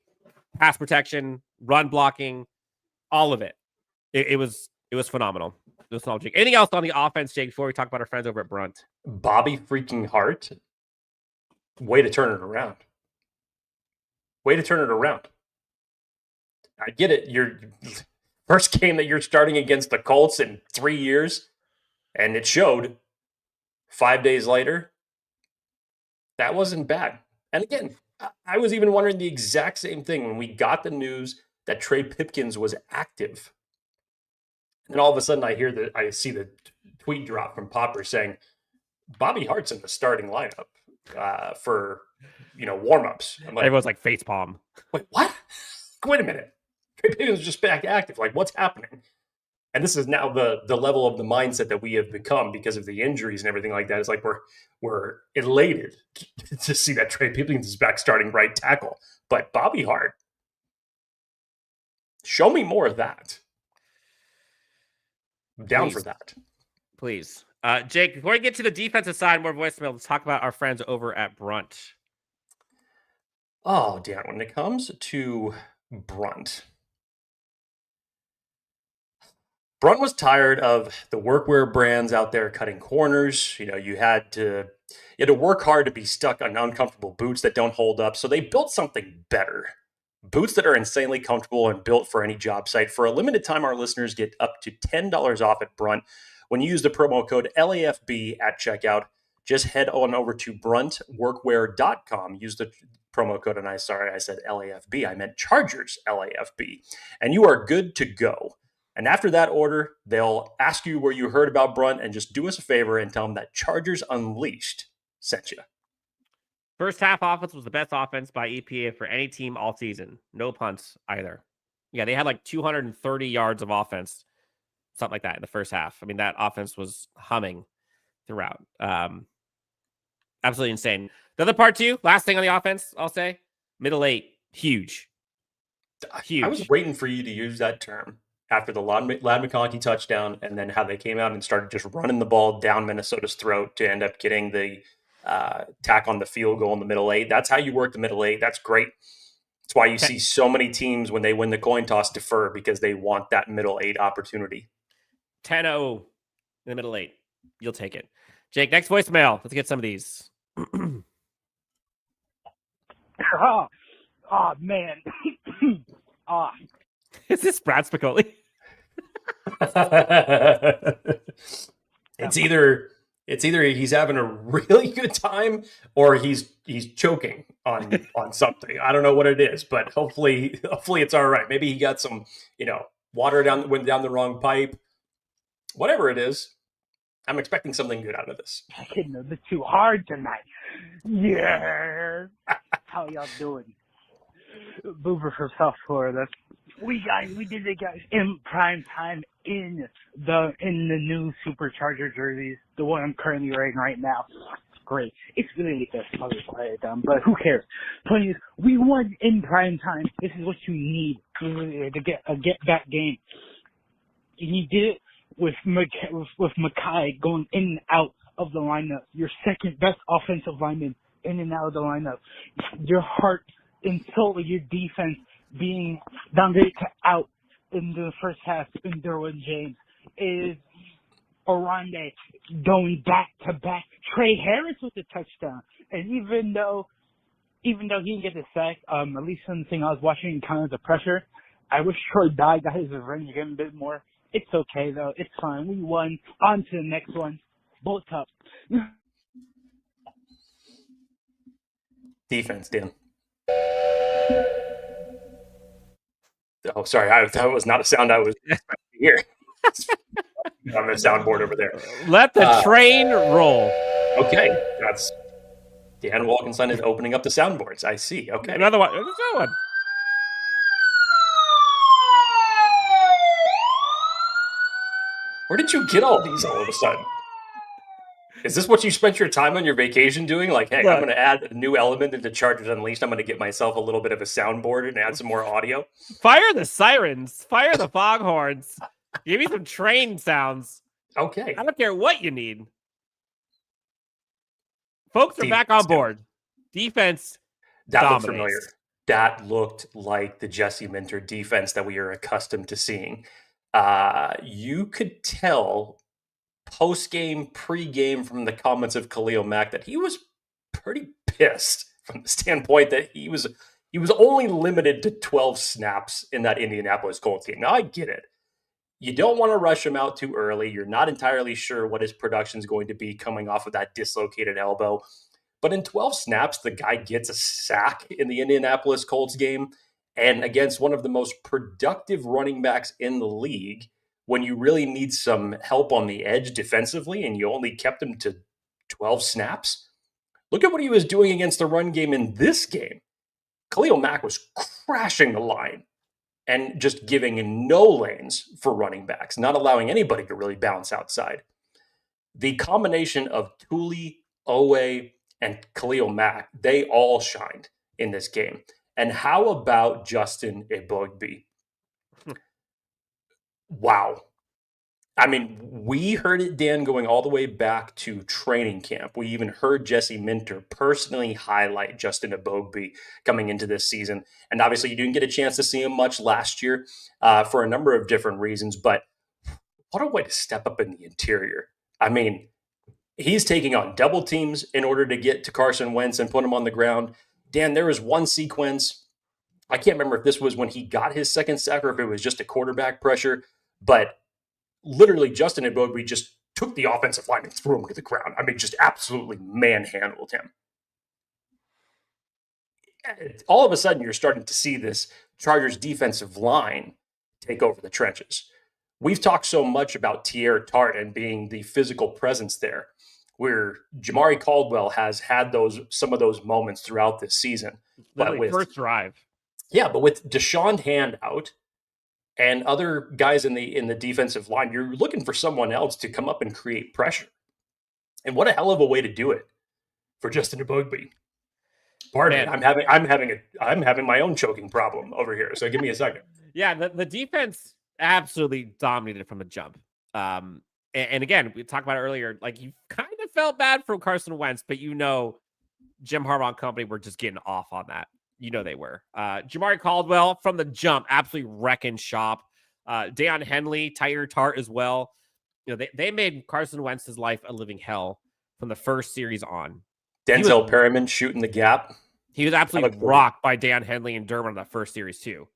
pass protection, run blocking, all of it. It was phenomenal. It was phenomenal. Anything else on the offense, Jake, before we talk about our friends over at Brunt?
Bobby freaking Hart, way to turn it around. Way to turn it around. I get it. Your first game that you're starting against the Colts in 3 years, and it showed 5 days later. That wasn't bad. And again, I was even wondering the exact same thing when we got the news that Trey Pipkins was active. And all of a sudden I see the tweet drop from Popper saying, Bobby Hart's in the starting lineup for, warm-ups. I'm like,
everyone's like facepalm.
Wait, what? Wait a minute. Trey Pipkins was just back active. Like, what's happening? And this is now the level of the mindset that we have become because of the injuries and everything like that. It's like we're elated to see that Trey Pipkins is back starting right tackle. But Bobby Hart, show me more of that. I'm down for that.
Please. Jake, before we get to the defensive side, more voicemail, let's talk about our friends over at Brunt.
Oh, Dan, when it comes to Brunt was tired of the workwear brands out there cutting corners. You had to work hard to be stuck on uncomfortable boots that don't hold up. So they built something better. Boots that are insanely comfortable and built for any job site. For a limited time, our listeners get up to $10 off at Brunt when you use the promo code LAFB at checkout. Just head on over to bruntworkwear.com. Use the promo code, and I said LAFB. I meant Chargers LAFB. And you are good to go. And after that order, they'll ask you where you heard about Brunt, and just do us a favor and tell them that Chargers Unleashed sent you.
First half offense was the best offense by EPA for any team all season. No punts either. Yeah, they had like 230 yards of offense, something like that in the first half. I mean, that offense was humming throughout. Absolutely insane. The other part too, last thing on the offense, I'll say, middle eight, huge.
I was waiting for you to use that term after the Ladd McConkey touchdown, and then how they came out and started just running the ball down Minnesota's throat to end up getting the tack on the field goal in the middle eight. That's how you work the middle eight. That's great. That's why you see so many teams when they win the coin toss defer, because they want that middle eight opportunity.
10-0 in the middle eight. You'll take it. Jake, next voicemail. Let's get some of these.
Oh man.
Is this Brad Spicoli?
It's either he's having a really good time or he's choking on something. I don't know what it is, but hopefully it's all right. Maybe he got some, water went down the wrong pipe. Whatever it is, I'm expecting something good out of this.
Hitting a bit too hard tonight. Yeah. How y'all doing? Boober from South Florida. We did it, guys, in prime time in the new Supercharger jerseys, the one I'm currently wearing right now. It's great. It's really the color quiet down, but who cares? Point is, we won in prime time. This is what you need to get back game. And you did it with Mackay going in and out of the lineup. Your second best offensive lineman in and out of the lineup. Your heart and soul of your defense being downgraded to out in the first half in Derwin James is Arande going back to back. Trey Harris with the touchdown. And even though he didn't get the sack, at least something I was watching kind of the pressure, I wish Troy Dye got his revenge again a bit more. It's okay though. It's fine. We won. On to the next one. Bolt up.
Defense, Dan. Oh, sorry. That was not a sound I was expecting to hear. On the soundboard over there.
Let the train roll.
Okay. That's Dan Wolkenstein is opening up the soundboards. I see. Okay.
Another one. There's another one.
Where did you get all these all of a sudden? Is this what you spent your time on your vacation doing? Like, hey, I'm going to add a new element into Chargers Unleashed. I'm going to get myself a little bit of a soundboard and add some more audio.
Fire the sirens. Fire the foghorns. Give me some train sounds.
Okay.
I don't care what you need. Folks are back on board. Defense
That looked
dominates.
familiar. That looked like the Jesse Minter defense that we are accustomed to seeing. You could tell post-game, pre-game from the comments of Khalil Mack that he was pretty pissed from the standpoint that he was only limited to 12 snaps in that Indianapolis Colts game. Now, I get it. You don't want to rush him out too early. You're not entirely sure what his production is going to be coming off of that dislocated elbow. But in 12 snaps, the guy gets a sack in the Indianapolis Colts game, and against one of the most productive running backs in the league, when you really need some help on the edge defensively and you only kept him to 12 snaps. Look at what he was doing against the run game in this game. Khalil Mack was crashing the line and just giving no lanes for running backs, not allowing anybody to really bounce outside. The combination of Thule, Owe, and Khalil Mack, they all shined in this game. And how about Justin Ebogbe? Wow. I mean, we heard it, Dan, going all the way back to training camp. We even heard Jesse Minter personally highlight Justin Ebogbe coming into this season. And obviously, you didn't get a chance to see him much last year for a number of different reasons. But what a way to step up in the interior. I mean, he's taking on double teams in order to get to Carson Wentz and put him on the ground. Dan, there was one sequence. I can't remember if this was when he got his second sack or if it was just a quarterback pressure. But literally, Justin Ebogbe just took the offensive line and threw him to the ground. I mean, just absolutely manhandled him. All of a sudden, you're starting to see this Chargers defensive line take over the trenches. We've talked so much about Tier Tart and being the physical presence there, where Jamari Caldwell has had some of those moments throughout this season.
But with first drive. Yeah,
but with Deshaun Hand out, and other guys in the defensive line, you're looking for someone else to come up and create pressure. And what a hell of a way to do it for Justin Ebogbe. Pardon me, I'm having my own choking problem over here. So give me a second.
Yeah, the defense absolutely dominated from the jump. And again, we talked about it earlier. Like, you kind of felt bad for Carson Wentz, but Jim Harbaugh and company were just getting off on that. You know they were. Jamari Caldwell from the jump, absolutely wrecking shop. Deion Henley, Tyler Tart as well. You know, they made Carson Wentz's life a living hell from the first series on.
Denzel Perryman shooting the gap.
He was absolutely rocked by Deion Henley and Dermott on that first series too.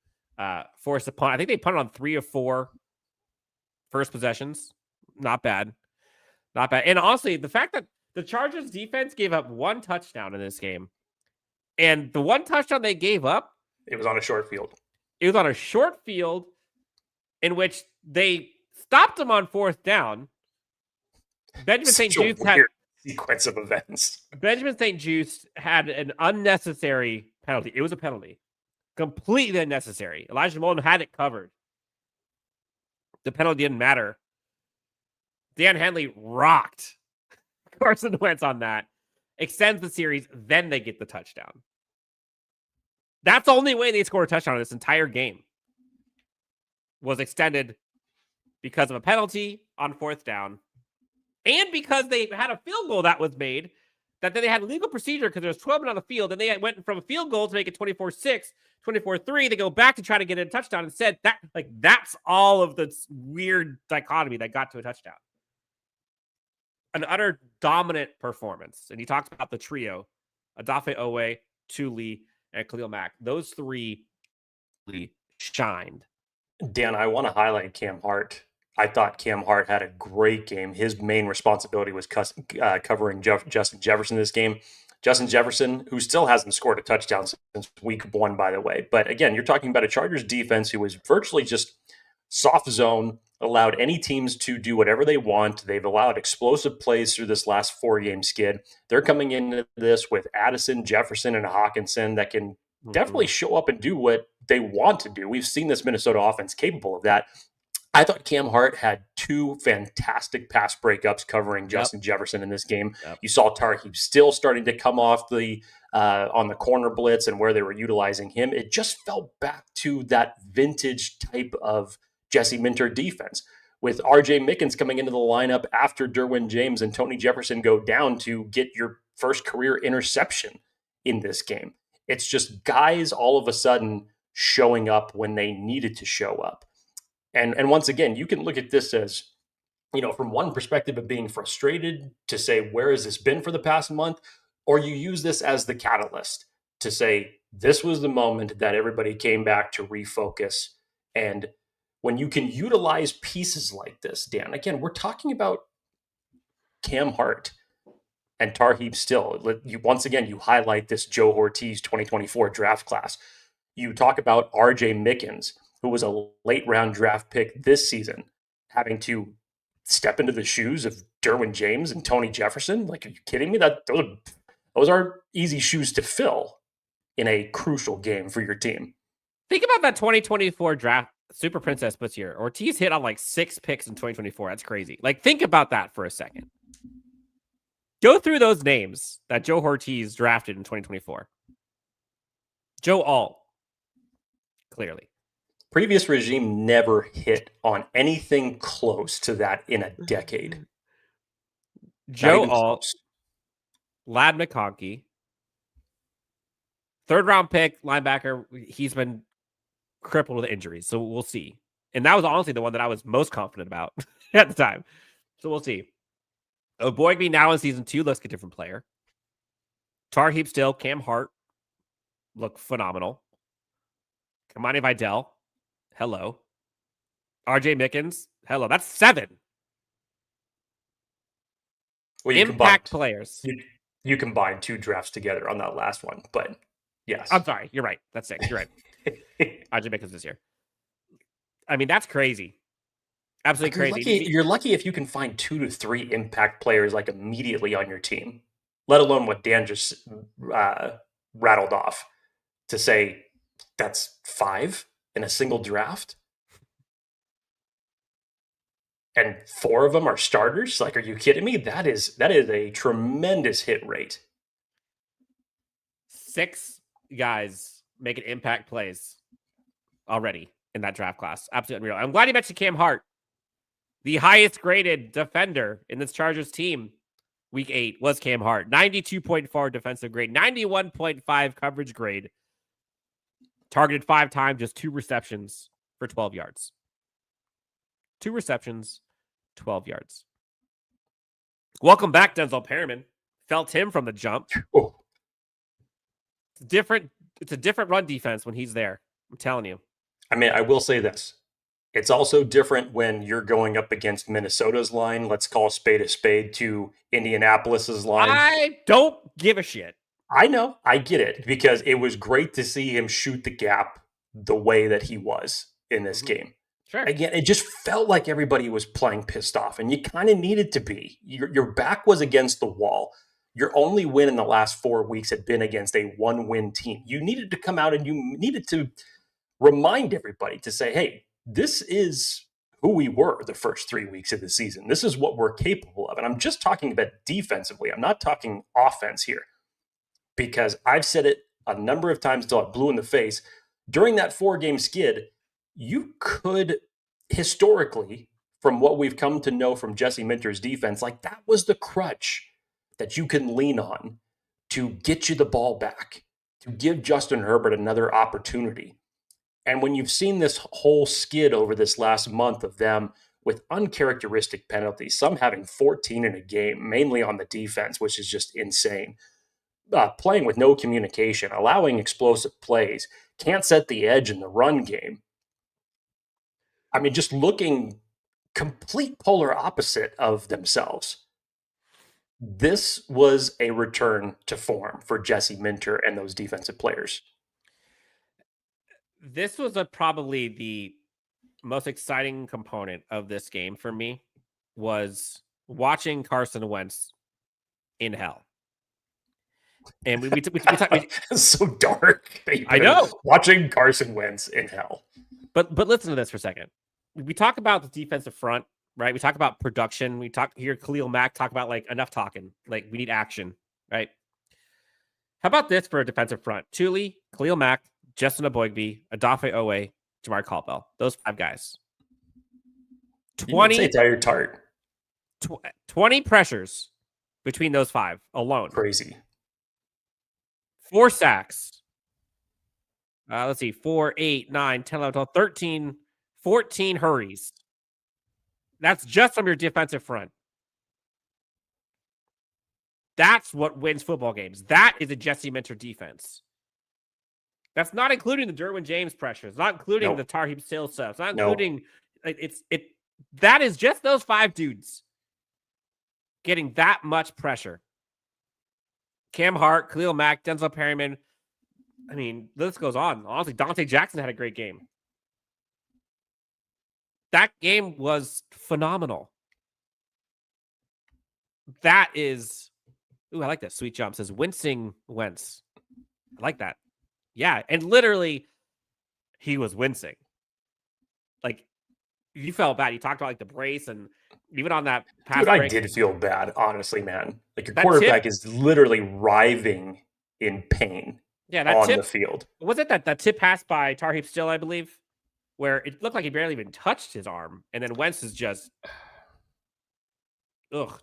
Forced a punt. I think they punted on 3 of 4 first possessions. Not bad. Not bad. And honestly, the fact that the Chargers defense gave up 1 touchdown in this game, and the 1 touchdown they gave up,
it was on a short field.
It was on a short field in which they stopped them on 4th down. Benjamin St. Juste had
sequence of events.
Benjamin St. Juste had an unnecessary penalty. It was a penalty. Completely unnecessary. Elijah Molden had it covered. The penalty didn't matter. Dan Henley rocked Carson Wentz on that. Extends the series, then they get the touchdown. That's the only way they scored a touchdown in this entire game. Was extended because of a penalty on 4th down, and because they had a field goal that was made, that then they had legal procedure because there was 12 men on the field, and they went from a field goal to make it 24-6, 24-3. They go back to try to get a touchdown and said that's all of the weird dichotomy that got to a touchdown. an utter dominant performance. And he talks about the trio, Adafe Owe, Tuli, and Khalil Mack. Those three really shined.
Dan, I want to highlight Cam Hart. I thought Cam Hart had a great game. His main responsibility was covering Justin Jefferson this game. Justin Jefferson, who still hasn't scored a touchdown since week 1, by the way. But again, you're talking about a Chargers defense who was virtually just soft zone, allowed any teams to do whatever they want. They've allowed explosive plays through this last 4-game skid. They're coming into this with Addison, Jefferson, and Hawkinson that can definitely show up and do what they want to do. We've seen this Minnesota offense capable of that. I thought Cam Hart had 2 fantastic pass breakups covering Justin Jefferson in this game. You saw Tarheeb still starting to come off the on the corner blitz and where they were utilizing him. It just fell back to that vintage type of Jesse Minter defense, with R.J. Mickens coming into the lineup after Derwin James and Tony Jefferson go down to get your first career interception in this game. It's just guys all of a sudden showing up when they needed to show up. And once again, you can look at this as, from one perspective of being frustrated to say, where has this been for the past month? Or you use this as the catalyst to say, this was the moment that everybody came back to refocus. And when you can utilize pieces like this, Dan, again, we're talking about Cam Hart and Tarheeb Still. Once again, you highlight this Joe Ortiz 2024 draft class. You talk about R.J. Mickens, who was a late-round draft pick this season, having to step into the shoes of Derwin James and Tony Jefferson. Like, are you kidding me? Those are easy shoes to fill in a crucial game for your team.
Think about that 2024 draft. Super Princess puts here. Ortiz hit on like 6 picks in 2024. That's crazy. Like, think about that for a second. Go through those names that Joe Ortiz drafted in 2024. Joe Alt, clearly.
Previous regime never hit on anything close to that in a decade.
Joe Alt, Lad McConkey, 3rd-round pick, linebacker. He's been crippled with injuries, so we'll see. And that was honestly the one that I was most confident about at the time. So we'll see. Boygby now in season 2 looks like a different player. Tarheeb Still, Cam Hart look phenomenal. Kamani Vidal, hello. R.J. Mickens, hello. That's 7.
Well,
Impact players.
You combined 2 drafts together on that last one, but yes.
I'm sorry. You're right. That's 6. You're right. R.J. Mickens this year. I mean, that's crazy. Absolutely crazy.
You're lucky if you can find 2 to 3 impact players like immediately on your team, let alone what Dan just rattled off to say that's 5 in a single draft. And 4 of them are starters. Like, are you kidding me? That is a tremendous hit rate.
6 guys making impact plays already in that draft class. Absolutely unreal. I'm glad you mentioned Cam Hart. The highest graded defender in this Chargers team, week 8, was Cam Hart. 92.4 defensive grade, 91.5 coverage grade. Targeted 5 times, just 2 receptions for 12 yards. 2 receptions, 12 yards. Welcome back, Denzel Perryman. Felt him from the jump.
Oh.
It's a different run defense when he's there. I'm telling you.
I mean, I will say this. It's also different when you're going up against Minnesota's line. Let's call a spade to Indianapolis's line.
I don't give a shit.
I know. I get it, because it was great to see him shoot the gap the way that he was in this game.
Sure.
Again, it just felt like everybody was playing pissed off, and you kind of needed to be. Your back was against the wall. Your only win in the last 4 weeks had been against a 1-win team. You needed to come out and you needed to remind everybody to say, hey, this is who we were the first 3 weeks of the season. This is what we're capable of. And I'm just talking about defensively. I'm not talking offense here, because I've said it a number of times until I blew in the face. During that 4-game skid, you could historically, from what we've come to know from Jesse Minter's defense, like, that was the crutch that you can lean on to get you the ball back, to give Justin Herbert another opportunity. And when you've seen this whole skid over this last month of them with uncharacteristic penalties, some having 14 in a game, mainly on the defense, which is just insane. Playing with no communication, allowing explosive plays, can't set the edge in the run game. I mean, just looking complete polar opposite of themselves. This was a return to form for Jesse Minter and those defensive players.
This was probably the most exciting component of this game for me, was watching Carson Wentz in hell. And we
It's so dark.
I know.
Watching Carson Wentz in hell.
But listen to this for a second. We talk about the defensive front, right? We talk about production. We hear Khalil Mack talk about like enough talking. Like we need action, right? How about this for a defensive front? Thule, Khalil Mack, Justin Aboigbe, Odafe Owe, Jamar Caldwell. Those 5 guys. 20 pressures between those 5 alone.
Crazy.
4 sacks. Let's see. 4, 8, 9, 10, 11, 12, 13, 14 hurries. That's just from your defensive front. That's what wins football games. That is a Jesse Minter defense. That's not including the Derwin James pressures. Not including the Tarheeb Still stuff. Not including that is just those 5 dudes getting that much pressure. Cam Hart, Khalil Mack, Denzel Perryman. I mean, the list goes on. Honestly, Dante Jackson had a great game. That game was phenomenal. That is... Ooh, I like that. Sweet Jump says, wincing Wentz. I like that. Yeah, and literally, he was wincing. Like, you felt bad. You talked about like the brace, and even on that pass break.
I did feel bad, honestly, man. Like, your quarterback is literally writhing in pain on the field.
Was it that tip pass by Tarheeb Still, I believe, where it looked like he barely even touched his arm, and then Wentz is just,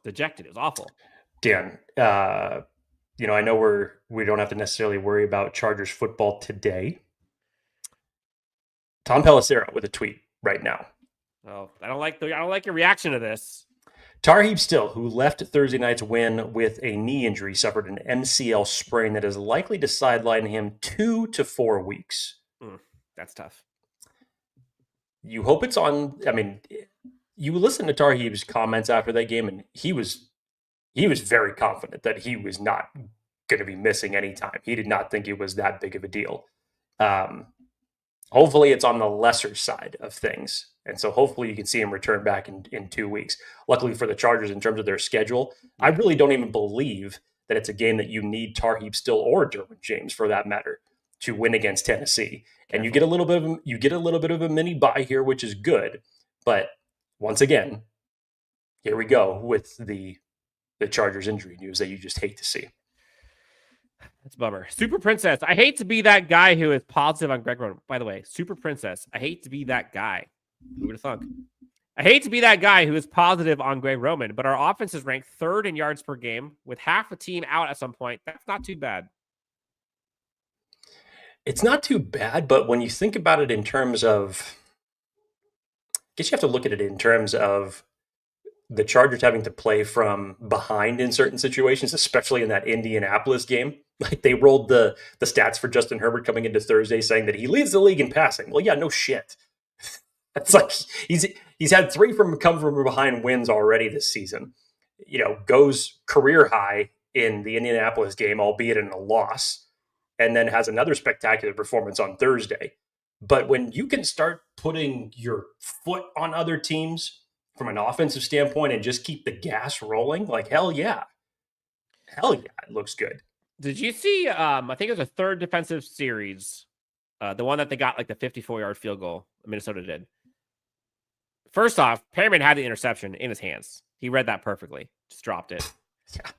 dejected. It was awful.
Dan, I know we don't have to necessarily worry about Chargers football today. Tom Pelissero with a tweet right now.
Oh, I don't like your reaction to this.
Tarheeb Still, who left Thursday night's win with a knee injury, suffered an MCL sprain that is likely to sideline him 2 to 4 weeks.
That's tough.
You hope it's on. I mean, you listen to Tarheeb's comments after that game, and he was very confident that he was not going to be missing any time. He did not think it was that big of a deal. Hopefully it's on the lesser side of things. And so hopefully you can see him return back in 2 weeks. Luckily for the Chargers, in terms of their schedule, I really don't even believe that it's a game that you need Tarheeb Still or Derwin James, for that matter, to win against Tennessee. And you get a little bit of a mini bye here, which is good. But once again, here we go with the Chargers injury news that you just hate to see.
That's a bummer. Super Princess, I hate to be that guy who is positive on Greg Roman. By the way, Super Princess, I hate to be that guy. Who would have thunk? I hate to be that guy who is positive on Greg Roman, but our offense is ranked 3rd in yards per game with half a team out at some point. That's not too bad.
It's not too bad, but when you think about it in terms of, I guess you have to look at it in terms of the Chargers having to play from behind in certain situations, especially in that Indianapolis game. Like, they rolled the stats for Justin Herbert coming into Thursday saying that he leads the league in passing. Well, yeah, no shit. It's like he's had 3 come from behind wins already this season. Goes career high in the Indianapolis game, albeit in a loss, and then has another spectacular performance on Thursday. But when you can start putting your foot on other teams from an offensive standpoint and just keep the gas rolling, like, hell yeah, it looks good.
Did you see, I think it was a 3rd defensive series, the one that they got like the 54-yard field goal Minnesota did. First off, Perryman had the interception in his hands. He read that perfectly. Just dropped it.
Yeah.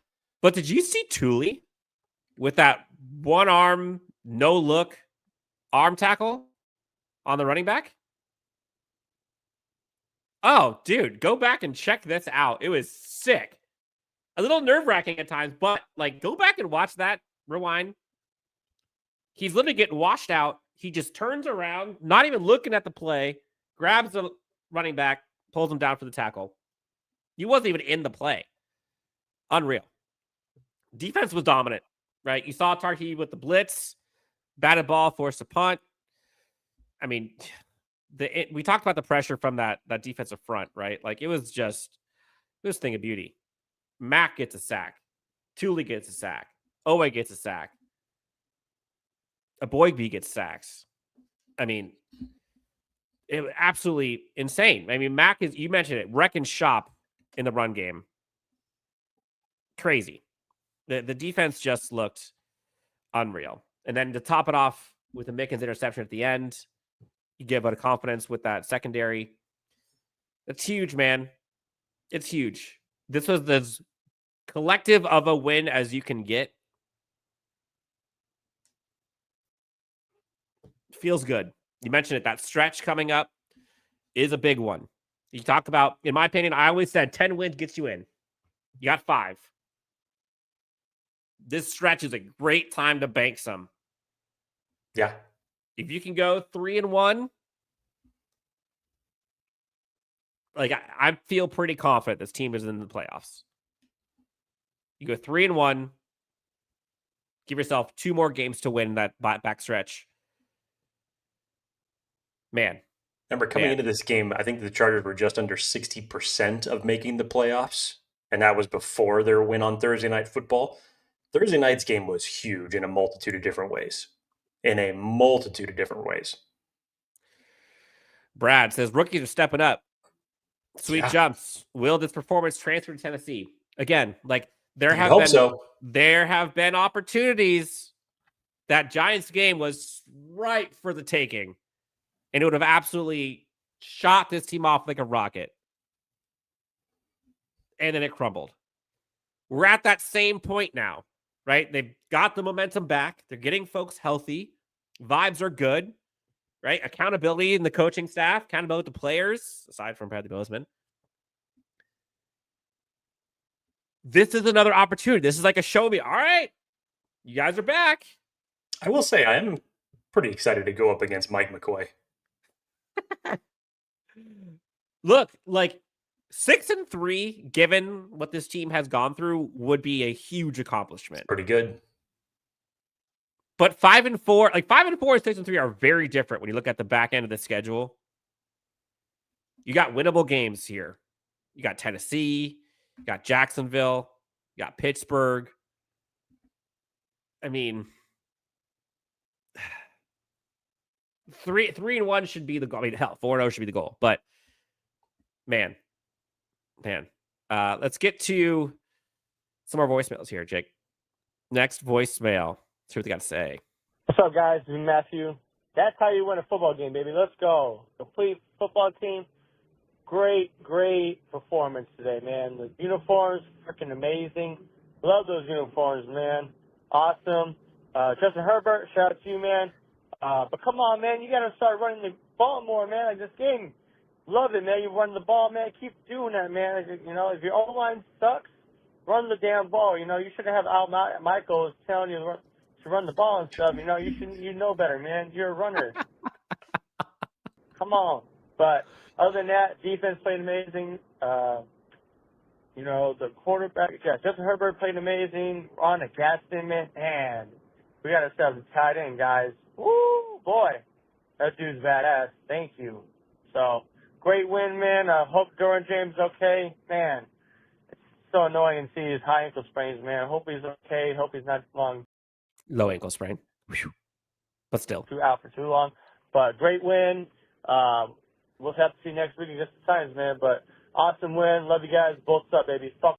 But did you see Thule with that one arm, no look arm tackle on the running back? Oh, dude, go back and check this out. It was sick. A little nerve-wracking at times, but like, go back and watch that. Rewind. He's literally getting washed out. He just turns around, not even looking at the play, grabs the running back, pulls him down for the tackle. He wasn't even in the play. Unreal. Defense was dominant, right? You saw Tarkey with the blitz, batted ball, forced a punt. I mean, we talked about the pressure from that defensive front, right? Like, it was just this thing of beauty. Mack gets a sack. Thule gets a sack. Owe gets a sack. Aboigbe gets sacks. I mean, it was absolutely insane. I mean, Mack is, you mentioned it, wrecking shop in the run game. Crazy. The defense just looked unreal. And then to top it off with a Mickens interception at the end, you give it a confidence with that secondary. It's huge, man. It's huge. This was as collective of a win as you can get. Feels good. You mentioned it. That stretch coming up is a big one. You talked about, in my opinion, I always said 10 wins gets you in. You got 5. This stretch is a great time to bank some.
Yeah.
If you can go 3-1, like I feel pretty confident this team is in the playoffs. You go 3-1, give yourself 2 more games to win that back stretch. Man.
Remember, coming into this game, I think the Chargers were just under 60% of making the playoffs, and that was before their win on Thursday Night Football. Thursday night's game was huge in a multitude of different ways.
Brad says, rookies are stepping up. Sweet jumps. Will this performance transfer to Tennessee? Again, like there have been opportunities. That Giants game was right for the taking. And it would have absolutely shot this team off like a rocket. And then it crumbled. We're at that same point now, right? They've got the momentum back. They're getting folks healthy. Vibes are good, right? Accountability in the coaching staff, accountability with the players, aside from Bradley Bozeman. This is another opportunity. This is like a show me. All right, you guys are back.
I will say I am pretty excited to go up against Mike McCoy.
Look, like 6-3, given what this team has gone through, would be a huge accomplishment.
Pretty good.
But 5-4, like 5-4 and 6-3 are very different when you look at the back end of the schedule. You got winnable games here. You got Tennessee, you got Jacksonville, you got Pittsburgh. I mean, 3-1 should be the goal. I mean, hell, 4-0 should be the goal. But man. Let's get to some more voicemails here, Jake. Next voicemail. See what they got to say.
What's up, guys? This is Matthew. That's how you win a football game, baby. Let's go. Complete football team. Great performance today, man. The uniforms, freaking amazing. Love those uniforms, man. Awesome. Justin Herbert, shout out to you, man. But come on, man. You got to start running the ball more, man. Like this game. Love it, man. You run the ball, man. Keep doing that, man. You know, if your O-line sucks, run the damn ball. You know, you shouldn't have Al Michaels telling you to run the ball and stuff. You know, you know better, man. You're a runner. Come on. But other than that, defense played amazing. You know, the quarterback, Justin Herbert played amazing. On a Gadsden, man. And we got ourselves a tight end, guys. Woo, boy. That dude's badass. Thank you. So, great win, man. Hope Derwin James is okay. Man, it's so annoying to see his high ankle sprains, man. Hope he's okay. Hope he's not long.
Low ankle sprain. But still.
Out for too long. But great win. We'll have to see next week against the Titans, man. But awesome win. Love you guys. Both up, baby. Fuck.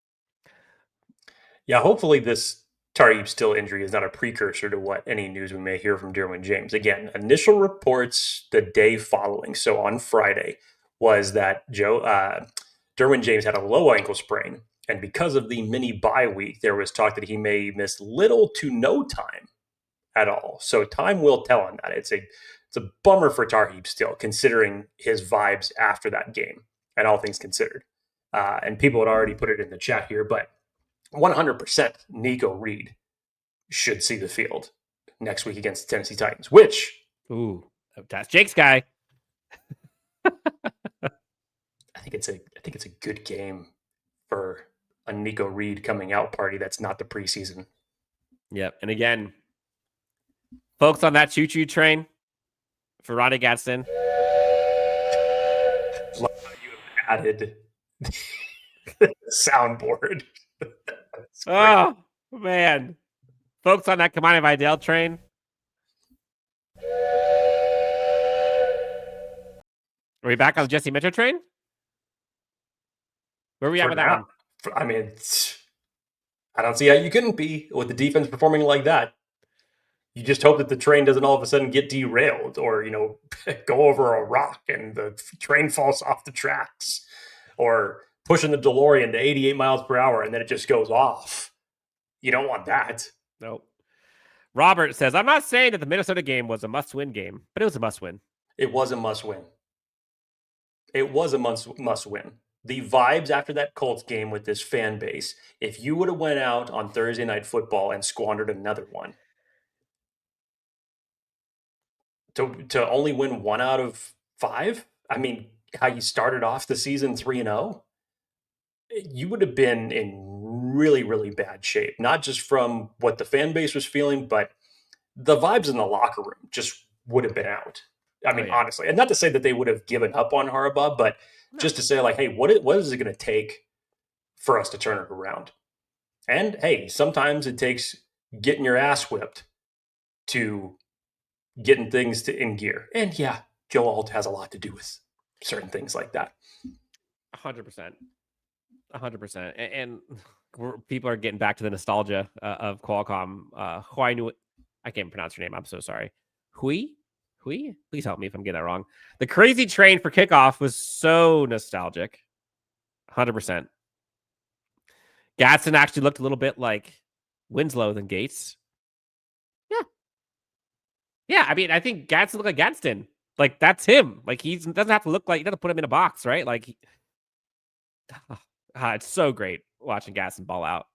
Yeah, hopefully this Tariq Still injury is not a precursor to what any news we may hear from Derwin James. Again, initial reports the day following, so on Friday, was that Derwin James had a low ankle sprain, and because of the mini bye week, there was talk that he may miss little to no time at all. So time will tell on that. It's a bummer for Tarheeb Still, considering his vibes after that game, and all things considered. And people had already put it in the chat here, but 100% Nico Reed should see the field next week against the Tennessee Titans, which...
Ooh, that's Jake's guy.
I think it's a good game for a Nico Reed coming out party. That's not the preseason.
Yep. And again, folks on that choo-choo train for Ronnie Gadsden.
Love how you have added the soundboard.
Oh, man. Folks on that Kamani Vidal train. Are we back on the Jesse Mitchell train? Where are we at with that one?
I mean, I don't see how you couldn't be with the defense performing like that. You just hope that the train doesn't all of a sudden get derailed or, go over a rock and the train falls off the tracks, or pushing the DeLorean to 88 miles per hour and then it just goes off. You don't want that.
Nope. Robert says, I'm not saying that the Minnesota game was a must-win game, but it was a must-win.
It was a must-win. It was a must-win. The vibes after that Colts game with this fan base, if you would have went out on Thursday Night Football and squandered another one, to only win 1 out of 5, I mean, how you started off the season 3-0, you would have been in really, really bad shape. Not just from what the fan base was feeling, but the vibes in the locker room just would have been out. I mean, honestly, and not to say that they would have given up on Harbaugh, but just to say, like, hey, what is it going to take for us to turn it around? And hey, sometimes it takes getting your ass whipped to getting things in gear. And yeah, Joe Alt has a lot to do with certain things like that.
100%. 100%. And people are getting back to the nostalgia of Qualcomm. I can't pronounce your name. I'm so sorry. Hui? Please help me if I'm getting that wrong. The crazy train for kickoff was so nostalgic. 100%. Gadsden actually looked a little bit like Winslow than Gates. Yeah. I mean, I think Gadsden looked like Gadsden. Like, that's him. Like, he doesn't have to look like, you don't have to put him in a box, right? Like, it's so great watching Gadsden ball out.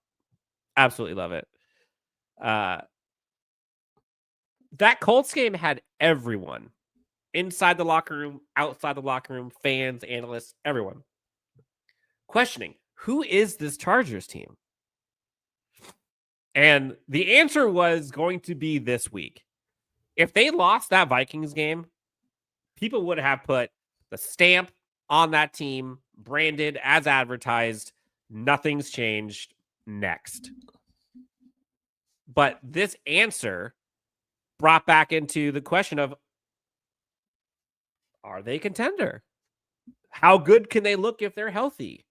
Absolutely love it. That Colts game had everyone inside the locker room, outside the locker room, fans, analysts, everyone questioning, who is this Chargers team? And the answer was going to be this week. If they lost that Vikings game, people would have put the stamp on that team, branded as advertised. Nothing's changed. Next. But this answer brought back into the question of, are they a contender? How good can they look if they're healthy?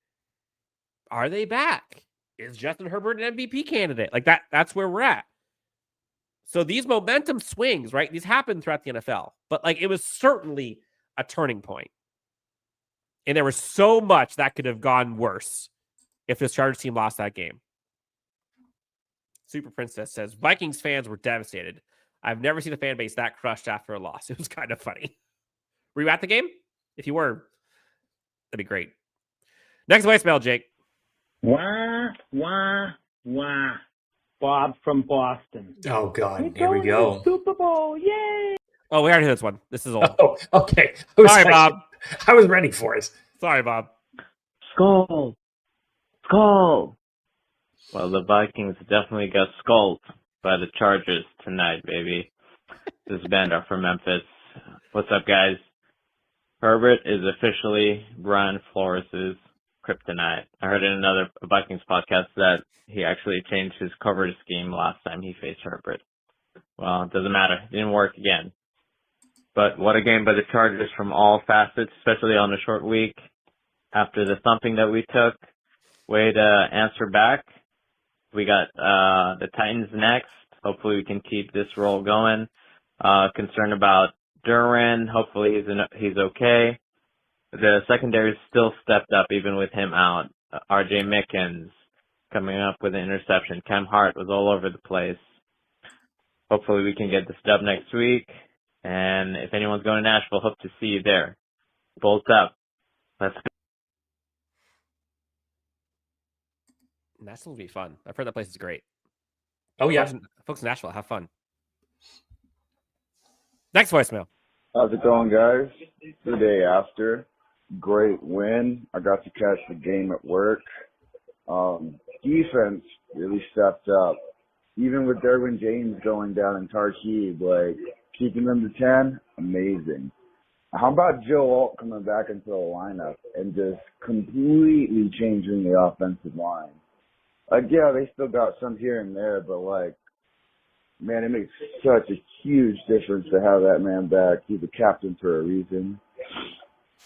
Are they back? Is Justin Herbert an MVP candidate? Like that's where we're at. So these momentum swings, right? These happen throughout the NFL, but like it was certainly a turning point. And there was so much that could have gone worse if this Chargers team lost that game. Super Princess says, Vikings fans were devastated. I've never seen a fan base that crushed after a loss. It was kind of funny. Were you at the game? If you were, that'd be great. Next voicemail, Jake.
Wah. Bob from Boston.
Oh, God. Here we go.
Super Bowl. Yay.
Oh, we already heard this one. This is old.
Oh, okay.
Sorry, Bob.
I was ready for it.
Sorry, Bob.
Skull. Well, the Vikings definitely got skulled by the Chargers tonight, baby. This is Bandar from Memphis. What's up, guys? Herbert is officially Brian Flores' kryptonite. I heard in another Vikings podcast that he actually changed his coverage scheme last time he faced Herbert. Well, it doesn't matter. It didn't work again. But what a game by the Chargers from all facets, especially on a short week. After the thumping that we took, way to answer back. We got the Titans next. Hopefully we can keep this roll going. Concerned about Duran. Hopefully he's okay. The secondary still stepped up even with him out. R.J. Mickens coming up with an interception. Cam Hart was all over the place. Hopefully we can get the stub next week. And if anyone's going to Nashville, hope to see you there. Bolt up. Let's go.
Nashville will be fun. I've heard that place is great.
Oh, yeah.
Folks in Nashville, have fun. Next voicemail.
How's it going, guys? The day after. great win. I got to catch the game at work. Defense really stepped up. Even with Derwin James going down in Tarkib, like, keeping them to 10, amazing. How about Joe Alt coming back into the lineup and just completely changing the offensive line? Like, yeah, they still got some here and there, but, like, man, it makes such a huge difference to have that man back. He's a captain for a reason.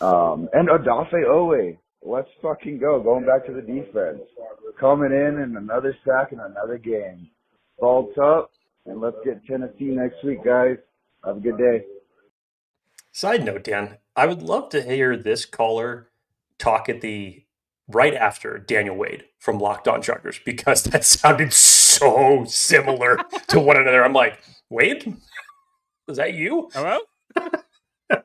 And Odafe Owe, let's fucking go. Going back to the defense. Coming in another sack in another game. Vaults up, and let's get Tennessee next week, guys. Have a good day.
Side note, Dan, I would love to hear this caller talk at the right after Daniel Wade from Locked On Chargers, because that sounded so similar to one another. I'm like, Wade? Is that you?
Hello?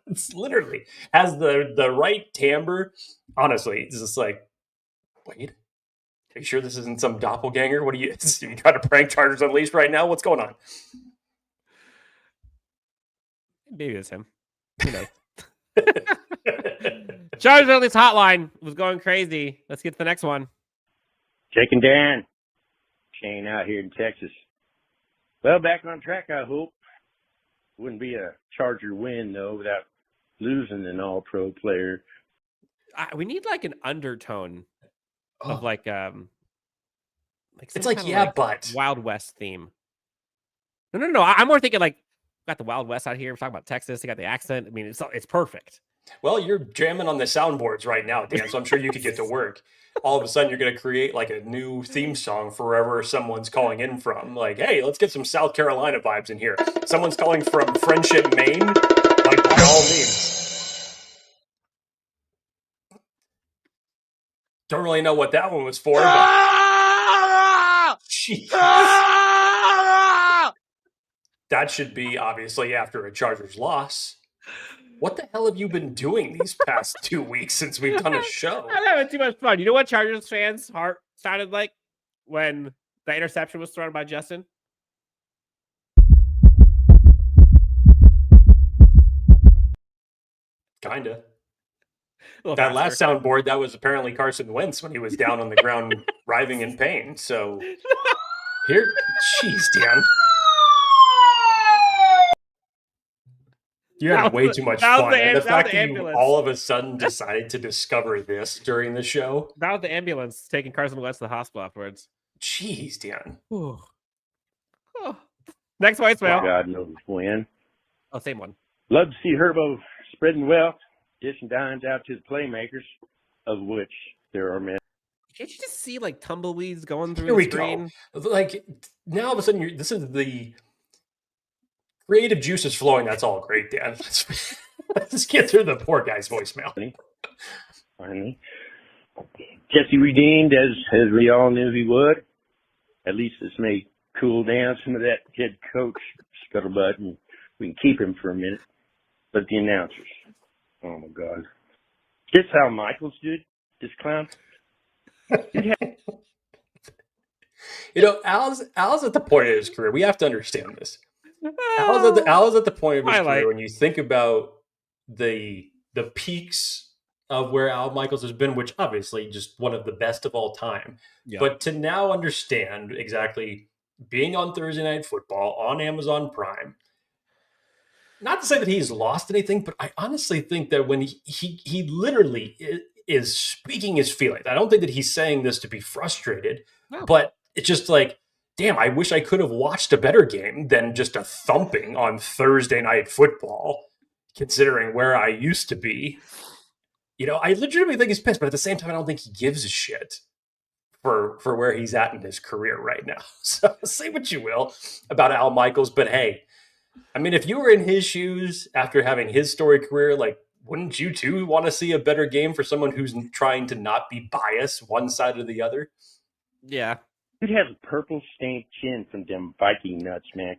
It's literally has the right timbre. Honestly, it's just like, Wade? Are you sure this isn't some doppelganger? What are you trying to prank Chargers Unleashed right now? What's going on?
Maybe it's him. Who knows? Chargers Unleashed hotline was going crazy. Let's get to the next one.
Jake and Dan. Shane out here in Texas. Well, back on track, I hope. Wouldn't be a Charger win, though, without losing an all-pro player.
We need like an undertone of like
it's like, yeah, but
Wild West theme. No. I'm more thinking like got the Wild West out here. We're talking about Texas. They got the accent. I mean, it's perfect.
Well, you're jamming on the soundboards right now, Dan, so I'm sure you could get to work. All of a sudden, you're going to create like a new theme song for wherever someone's calling in from. Like, hey, let's get some South Carolina vibes in here. Someone's calling from Friendship, Maine. Like, by all means. Don't really know what that one was for, but jeez. That should be obviously after a Chargers loss. What the hell have you been doing these past 2 weeks since we've done a show?
I'm having too much fun. You know what Chargers fans' heart sounded like when the interception was thrown by Justin?
Kinda. That last soundboard, that was apparently Carson Wentz when he was down on the ground writhing in pain. So here, jeez, Dan. You had way too much fun. And the fact that you all of a sudden decided to discover this during the show.
That was the ambulance taking Carson Wentz to the hospital afterwards.
Jeez, Dan.
Oh. Next voicemail.
God knows when.
Oh, same one.
Love to see Herbo spreading wealth, dishing dimes out to the playmakers, of which there are many.
Can't you just see like tumbleweeds going through
the
screen?
Go. Like now, all of a sudden, this is the creative juices flowing. That's all great, Dan. Let's get through the poor guy's voicemail.
Finally, Jesse redeemed as we all knew he would. At least this may cool down some of that head coach scuttlebutt, and we can keep him for a minute. But the announcers, oh my God, guess how Michaels did this clown?
You know, Al's at the point of his career. We have to understand this. Al's at the point of his career when you think about the peaks of where Al Michaels has been, which obviously just one of the best of all time. Yeah. But to now understand exactly being on Thursday Night Football on Amazon Prime, not to say that he's lost anything, but I honestly think that when he literally is speaking his feelings, I don't think that he's saying this to be frustrated, but it's just like, damn, I wish I could have watched a better game than just a thumping on Thursday Night Football, considering where I used to be. You know, I legitimately think he's pissed, but at the same time, I don't think he gives a shit for where he's at in his career right now. So say what you will about Al Michaels, but hey, I mean, if you were in his shoes after having his storied career, like, wouldn't you too want to see a better game for someone who's trying to not be biased one side or the other?
Yeah.
You'd have a purple stained chin from them Viking nuts, man.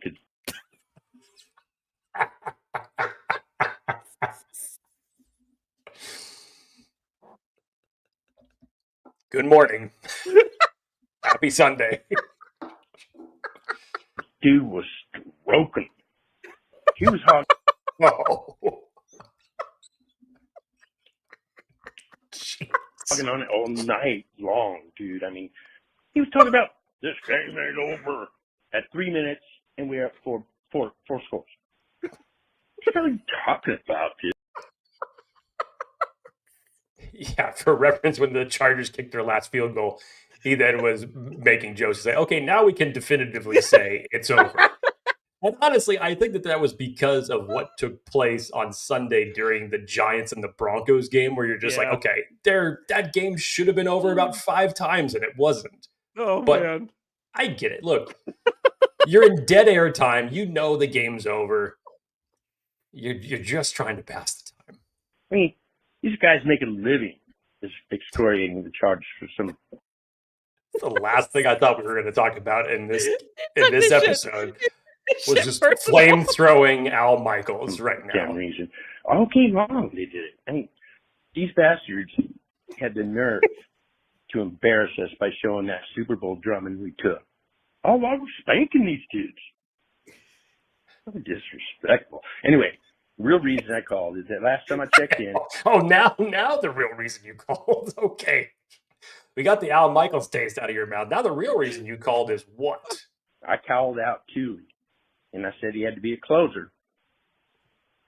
Good morning. Happy Sunday.
Dude was stroking. He was hot.
Oh.
talking on it all night long, dude. I mean, he was talking about this game ain't over at 3 minutes, and we're at four scores. What are you talking about, dude?
Yeah, for reference, when the Chargers kicked their last field goal, he then was making jokes to say, okay, now we can definitively say it's over. And honestly, I think that was because of what took place on Sunday during the Giants and the Broncos game, where you're just like, okay, that game should have been over about 5 times, and it wasn't.
Oh,
but
man.
I get it. Look, you're in dead air time. You know the game's over. You're just trying to pass the time.
I mean, these guys make a living just excoriating the Chargers for some.
The last thing I thought we were going to talk about in this episode was just flame-throwing Al Michaels right now.
Damn reason. All came wrong. They did it. I mean, these bastards had the nerve to embarrass us by showing that Super Bowl drumming we took. Oh, I was spanking these kids. So disrespectful. Anyway, the real reason I called is that last time I checked in.
Now the real reason you called. Okay. We got the Al Michaels taste out of your mouth. Now the real reason you called is what?
I called out Cooley, and I said he had to be a closer.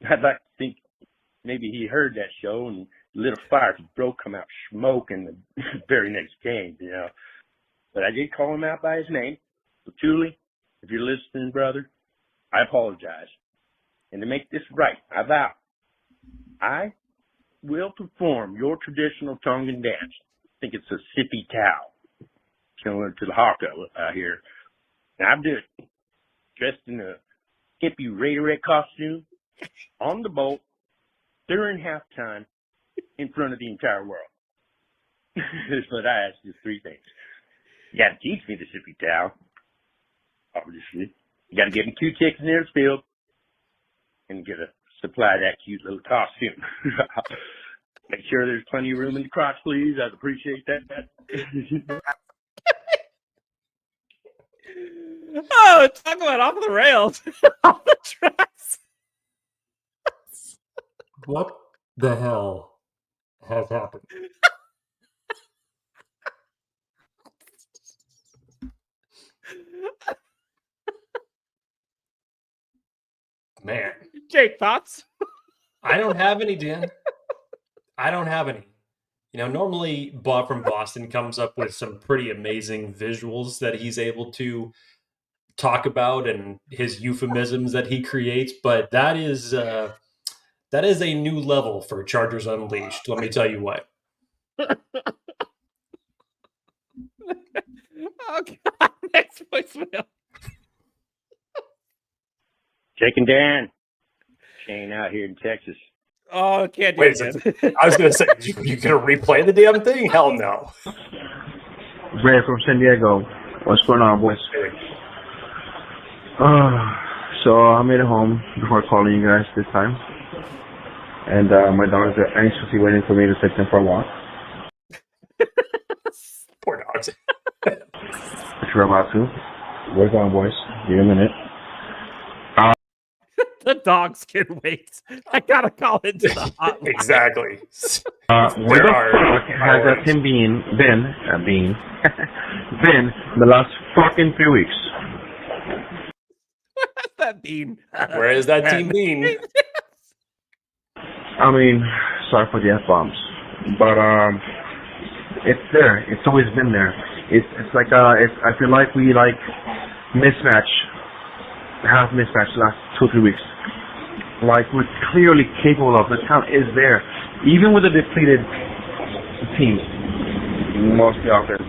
I'd like to think maybe he heard that show and lit a fire to bro come out smoking the very next game, you know. But I did call him out by his name. So Cooley, if you're listening, brother, I apologize. And to make this right, I vow, I will perform your traditional Tongan dance. I think it's a sippy towel, similar to the haka out here. And I'll do it dressed in a hippie Raiderette costume on the boat during halftime in front of the entire world. But I ask you 3 things. You got to teach me the sippy towel, obviously. You got to give me 2 tickets near the field and get to supply that cute little costume. Make sure there's plenty of room in the crotch, please. I'd appreciate that.
Oh, talk about off the rails. Off the tracks.
What the hell has happened? Man.
Jake, thoughts?
I don't have any, Dan. I don't have any. You know, normally Bob from Boston comes up with some pretty amazing visuals that he's able to talk about and his euphemisms that he creates, but that is a new level for Chargers Unleashed. Let me tell you what.
Oh, God. Next voicemail.
Jake and Dan. Shane out here in Texas.
Oh, I can't do
Wait
it.
a second. I was going to say, you going to replay the damn thing? Hell no.
Ray from San Diego. What's going on, boys? So I made it home before calling you guys this time. And my dogs are anxiously waiting for me to take them for a walk.
Poor dogs.
If you're about to. Work on, boys. Give me a minute.
The dogs can wait. I gotta call into the hotline.
Exactly.
Where the fuck has that team been in the last fucking 3 weeks?
What's that mean?
Where has that team been?
I mean, sorry for the F-bombs, but it's there. It's always been there. It's like I feel like we have mismatched the last 2-3 weeks. Like we're clearly capable of. The talent is there, even with a depleted team. Mostly offense.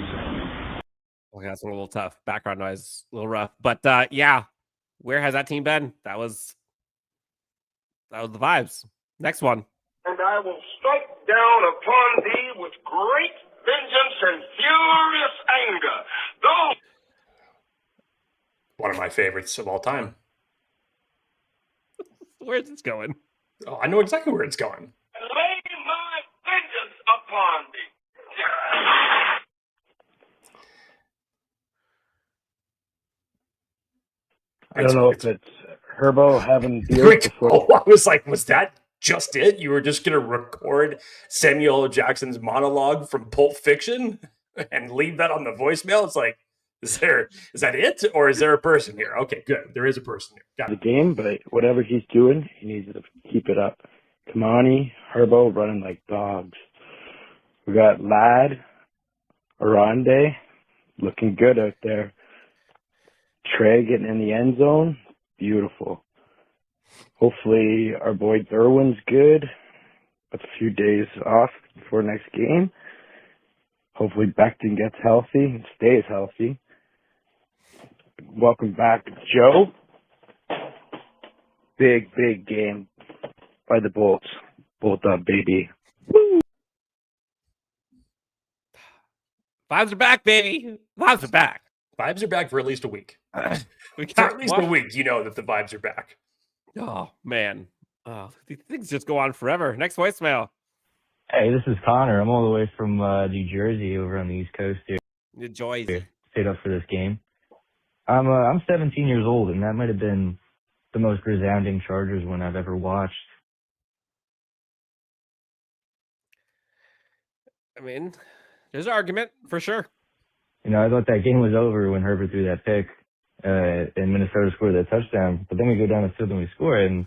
Okay, that's a little tough. Background noise, a little rough, but yeah. Where has that team been? That was the vibes. Next one.
And I will strike down upon thee with great vengeance and furious anger. Those.
One of my favorites of all time.
Where's this going?
Oh, I know exactly where it's going.
Lay my vengeance upon thee.
I don't know if it's Herbo having beer before.
Oh, I was like, was that just it? You were just going to record Samuel L. Jackson's monologue from Pulp Fiction and leave that on the voicemail? It's like, is that it? Or is there a person here? Okay, good. There is a person here. Got it.
The game, but whatever he's doing, he needs to keep it up. Kamani, Herbert running like dogs. We got Lad, Arande, looking good out there. Trey getting in the end zone, beautiful. Hopefully our boy Derwin's good, with a few days off before next game. Hopefully Becton gets healthy and stays healthy. Welcome back, Joe. Big game by the Bolts. Bolt up, baby. Woo!
Vibes are back, baby. Vibes are back.
Vibes are back for at least a week.
We
For
got
at least a week, you know that the vibes are back.
Oh, man. Oh, these things just go on forever. Next voicemail.
Hey, this is Connor. I'm all the way from New Jersey over on the East Coast here.
Enjoy.
Stayed up for this game. I'm 17 years old, and that might have been the most resounding Chargers win I've ever watched.
I mean, there's an argument for sure.
You know, I thought that game was over when Herbert threw that pick and Minnesota scored that touchdown. But then we go down the field and we score. And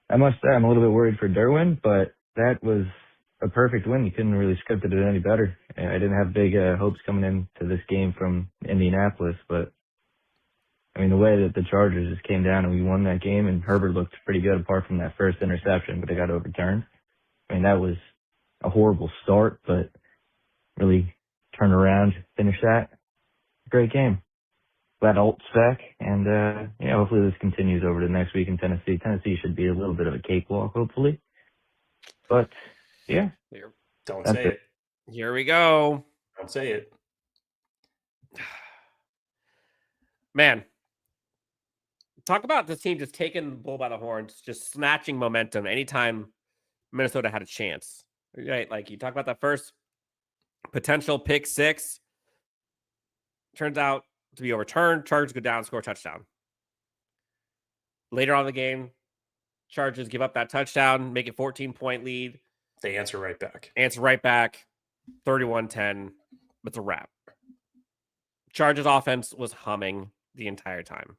I must say, I'm a little bit worried for Derwin, but that was a perfect win. You couldn't really script it any better. I didn't have big hopes coming into this game from Indianapolis, but I mean, the way that the Chargers just came down and we won that game, and Herbert looked pretty good apart from that first interception, but it got overturned. I mean, that was a horrible start, but really turn around, finish that. Great game. Glad Alt's back, and hopefully this continues over to next week in Tennessee. Tennessee should be a little bit of a cakewalk, hopefully. But yeah,
Don't say it.
Here we go.
Don't say it.
Man, talk about this team just taking the bull by the horns, just snatching momentum anytime Minnesota had a chance. Right? Like you talk about that first potential pick six. Turns out to be overturned. Chargers go down, score a touchdown. Later on in the game, Chargers give up that touchdown, make it 14-point lead.
They answer right back.
31-10. It's a wrap. Chargers offense was humming the entire time.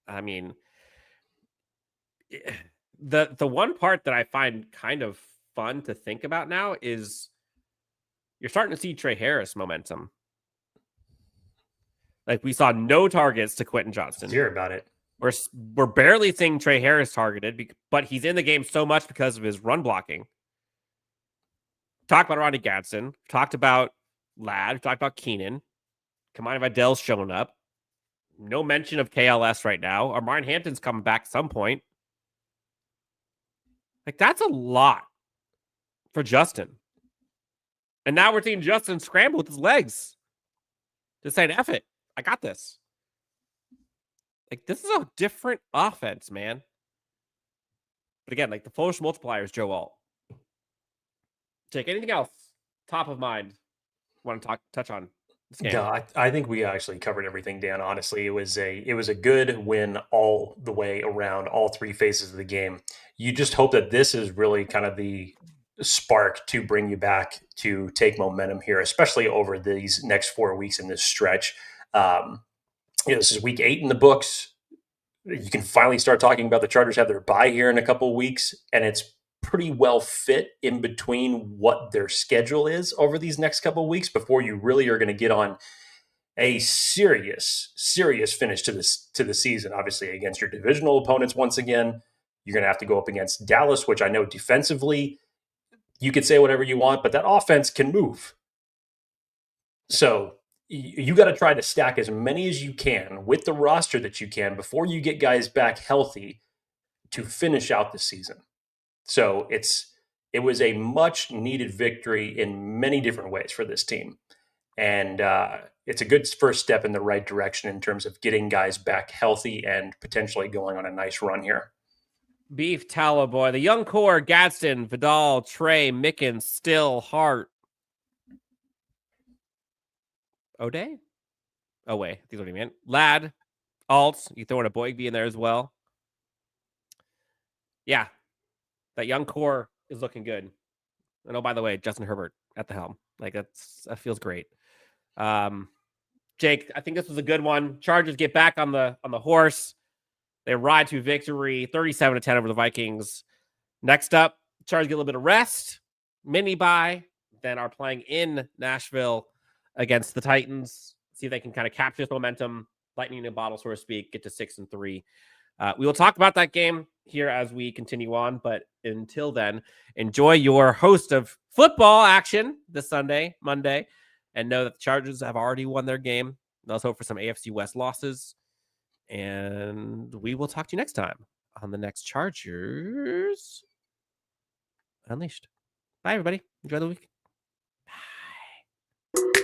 I mean, the one part that I find kind of fun to think about now is you're starting to see Trey Harris momentum. Like we saw no targets to Quentin Johnston.
Let's hear about it.
We're barely seeing Trey Harris targeted, but he's in the game so much because of his run blocking. Talked about Ronnie Gadsden. Talked about Ladd. Talked about Keenan. Kamani Vidal's showing up. No mention of KLS right now. Armand Hampton's coming back at some point. Like, that's a lot for Justin. And now we're seeing Justin scramble with his legs. Just saying, F it. I got this. Like, this is a different offense, man. But again, like, the force multiplier is Joe Alt. Jake, anything else top of mind want to touch on this game?
No, I think we actually covered everything, Dan. Honestly, it was a good win all the way around, all three phases of the game. You just hope that this is really kind of the spark to bring you back to take momentum here, especially over these next 4 weeks in this stretch. This is week 8 in the books. You can finally start talking about the Chargers have their bye here in a couple of weeks, and it's pretty well fit in between what their schedule is over these next couple of weeks before you really are going to get on a serious finish to the season. Obviously, against your divisional opponents once again, you're going to have to go up against Dallas, which I know defensively you could say whatever you want, but that offense can move. So you got to try to stack as many as you can with the roster that you can before you get guys back healthy to finish out the season. So it was a much needed victory in many different ways for this team. And it's a good first step in the right direction in terms of getting guys back healthy and potentially going on a nice run here.
Beef Tallow Boy, the young core, Gadsden, Vidal, Trey, Mickens, Still, Hart. O'Day? Oh, wait. These are what he meant. Ladd, Alt. You throw in a Boygby in there as well. Yeah. that young core is looking good. And oh, by the way, Justin Herbert at the helm. Like that feels great. Jake, I think this was a good one. Chargers get back on the horse. They ride to victory, 37-10 over the Vikings. Next up, Chargers get a little bit of rest, mini bye, then are playing in Nashville against the Titans. See if they can kind of capture this momentum, lightning in a bottle, so to speak, get to 6-3. We will talk about that game here as we continue on, but until then, enjoy your host of football action this Sunday, Monday, and know that the Chargers have already won their game. Let's hope for some AFC West losses, and we will talk to you next time on the next Chargers Unleashed. Bye, everybody. Enjoy the week. Bye.